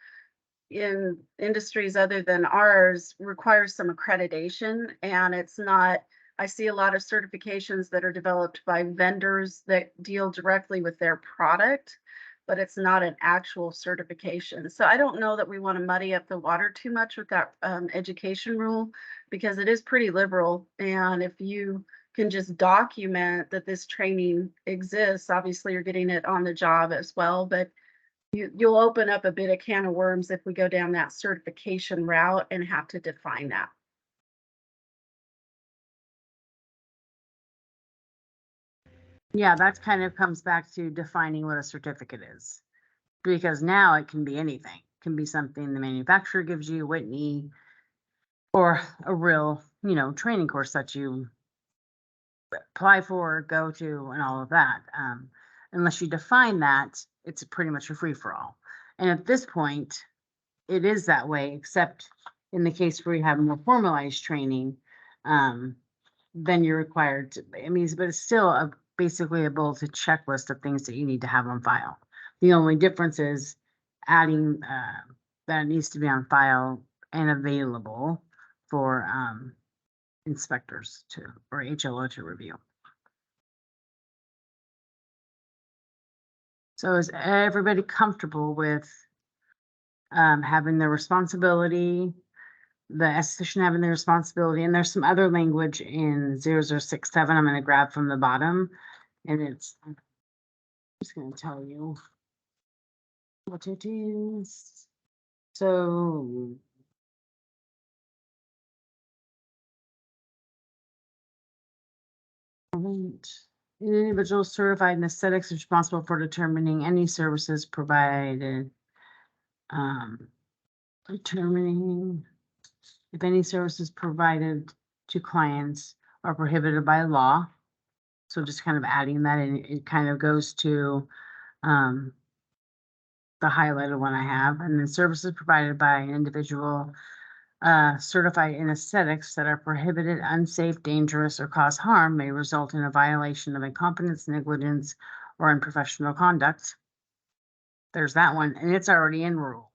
Speaker 6: in industries other than ours requires some accreditation, and it's not, I see a lot of certifications that are developed by vendors that deal directly with their product, but it's not an actual certification. So I don't know that we want to muddy up the water too much with that education rule, because it is pretty liberal. And if you can just document that this training exists, obviously you're getting it on the job as well, but you'll open up a bit of can of worms if we go down that certification route and have to define that.
Speaker 1: Yeah, that kind of comes back to defining what a certificate is. Because now it can be anything. It can be something the manufacturer gives you, Whitney, or a real, training course that you apply for, go to, and all of that. Unless you define that, it's pretty much a free-for-all. And at this point, it is that way, except in the case where you have more formalized training, then you're required to, but it's still basically a bulleted checklist of things that you need to have on file. The only difference is adding that it needs to be on file and available for inspectors or HLO to review. So is everybody comfortable with having the responsibility, the esthetician having the responsibility, and there's some other language in 0067 I'm going to grab from the bottom, and I'm just going to tell you what it is. So an individual certified in aesthetics is responsible for determining any services provided, determining if any services provided to clients are prohibited by law. So just kind of adding that in, it kind of goes to the highlighted one I have, and then services provided by an individual certified in aesthetics that are prohibited, unsafe, dangerous, or cause harm may result in a violation of incompetence, negligence, or unprofessional conduct. There's that one, and it's already in rule.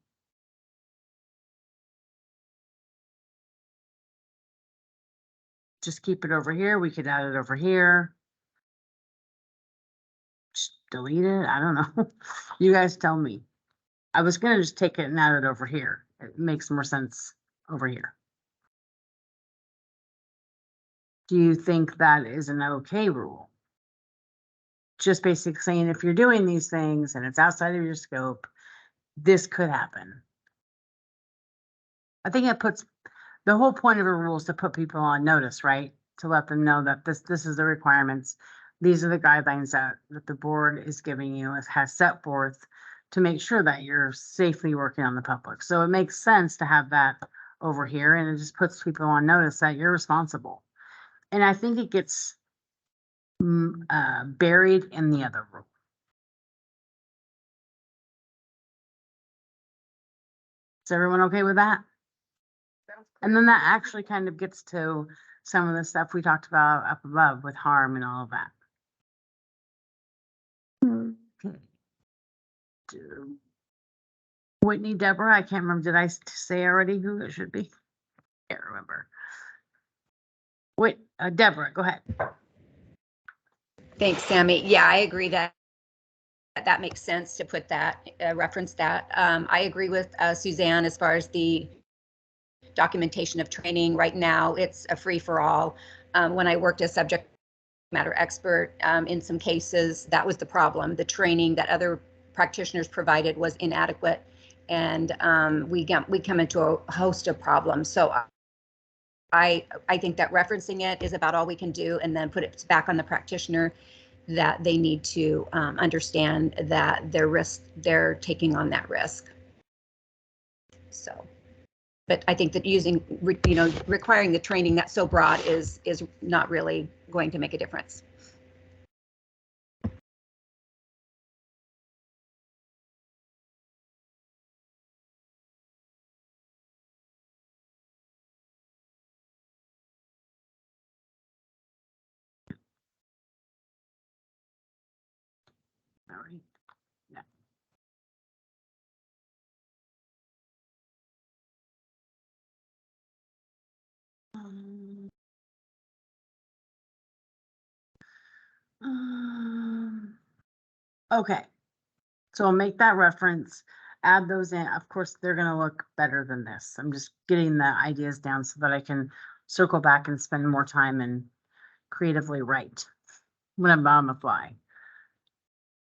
Speaker 1: Just keep it over here. We could add it over here. Just delete it. I don't know. You guys tell me. I was gonna just take it and add it over here. It makes more sense over here. Do you think that is an okay rule? Just basically saying if you're doing these things and it's outside of your scope, this could happen. I think it puts, the whole point of a rule is to put people on notice, right? To let them know that this is the requirements. These are the guidelines that the board is giving you, has set forth to make sure that you're safely working on the public. So it makes sense to have that over here, and it just puts people on notice that you're responsible. And I think it gets buried in the other rule. Is everyone okay with that? And then that actually kind of gets to some of the stuff we talked about up above with harm and all of that. Okay. Whitney, Deborah, I can't remember. Did I say already who it should be? Can't remember. Wait, Deborah, go ahead.
Speaker 4: Thanks, Sammy. Yeah, I agree that makes sense to put that, reference that. I agree with Suzanne as far as the documentation of training. Right now, it's a free-for-all. When I worked as subject matter expert, in some cases, that was the problem. The training that other practitioners provided was inadequate, and we come into a host of problems. So I think that referencing it is about all we can do, and then put it back on the practitioner that they need to understand that they're taking on that risk. So, but I think that requiring the training that's so broad is not really going to make a difference.
Speaker 1: All right. Yeah. Okay, so I'll make that reference, add those in. Of course, they're gonna look better than this. I'm just getting the ideas down so that I can circle back and spend more time and creatively write when I'm on the fly.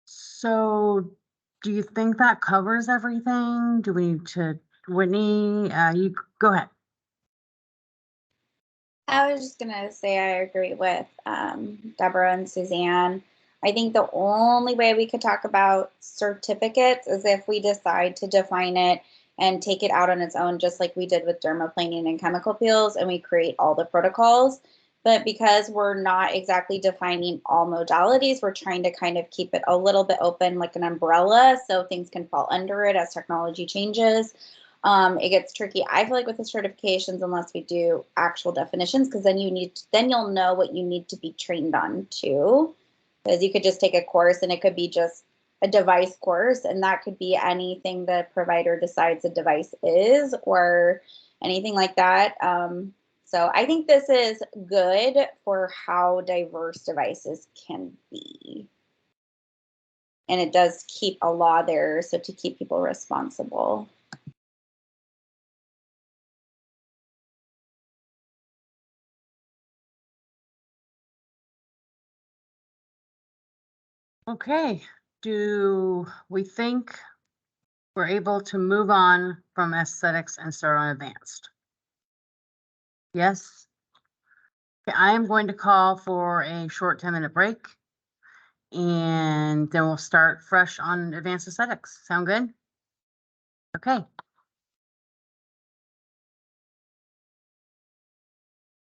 Speaker 1: So do you think that covers everything? Do we need to, Whitney, you go ahead.
Speaker 2: I was just gonna say I agree with Deborah and Suzanne. I think the only way we could talk about certificates is if we decide to define it and take it out on its own, just like we did with dermaplaning and chemical peels, and we create all the protocols. But because we're not exactly defining all modalities, we're trying to kind of keep it a little bit open, like an umbrella, so things can fall under it as technology changes. It gets tricky. I feel like with the certifications, unless we do actual definitions, because then you'll know what you need to be trained on too. Because you could just take a course and it could be just a device course, and that could be anything the provider decides a device is or anything like that. So I think this is good for how diverse devices can be. And it does keep a law there, so to keep people responsible.
Speaker 1: Okay, do we think we're able to move on from aesthetics and start on advanced? Yes? Okay, I am going to call for a short 10-minute break. And then we'll start fresh on advanced aesthetics. Sound good? Okay,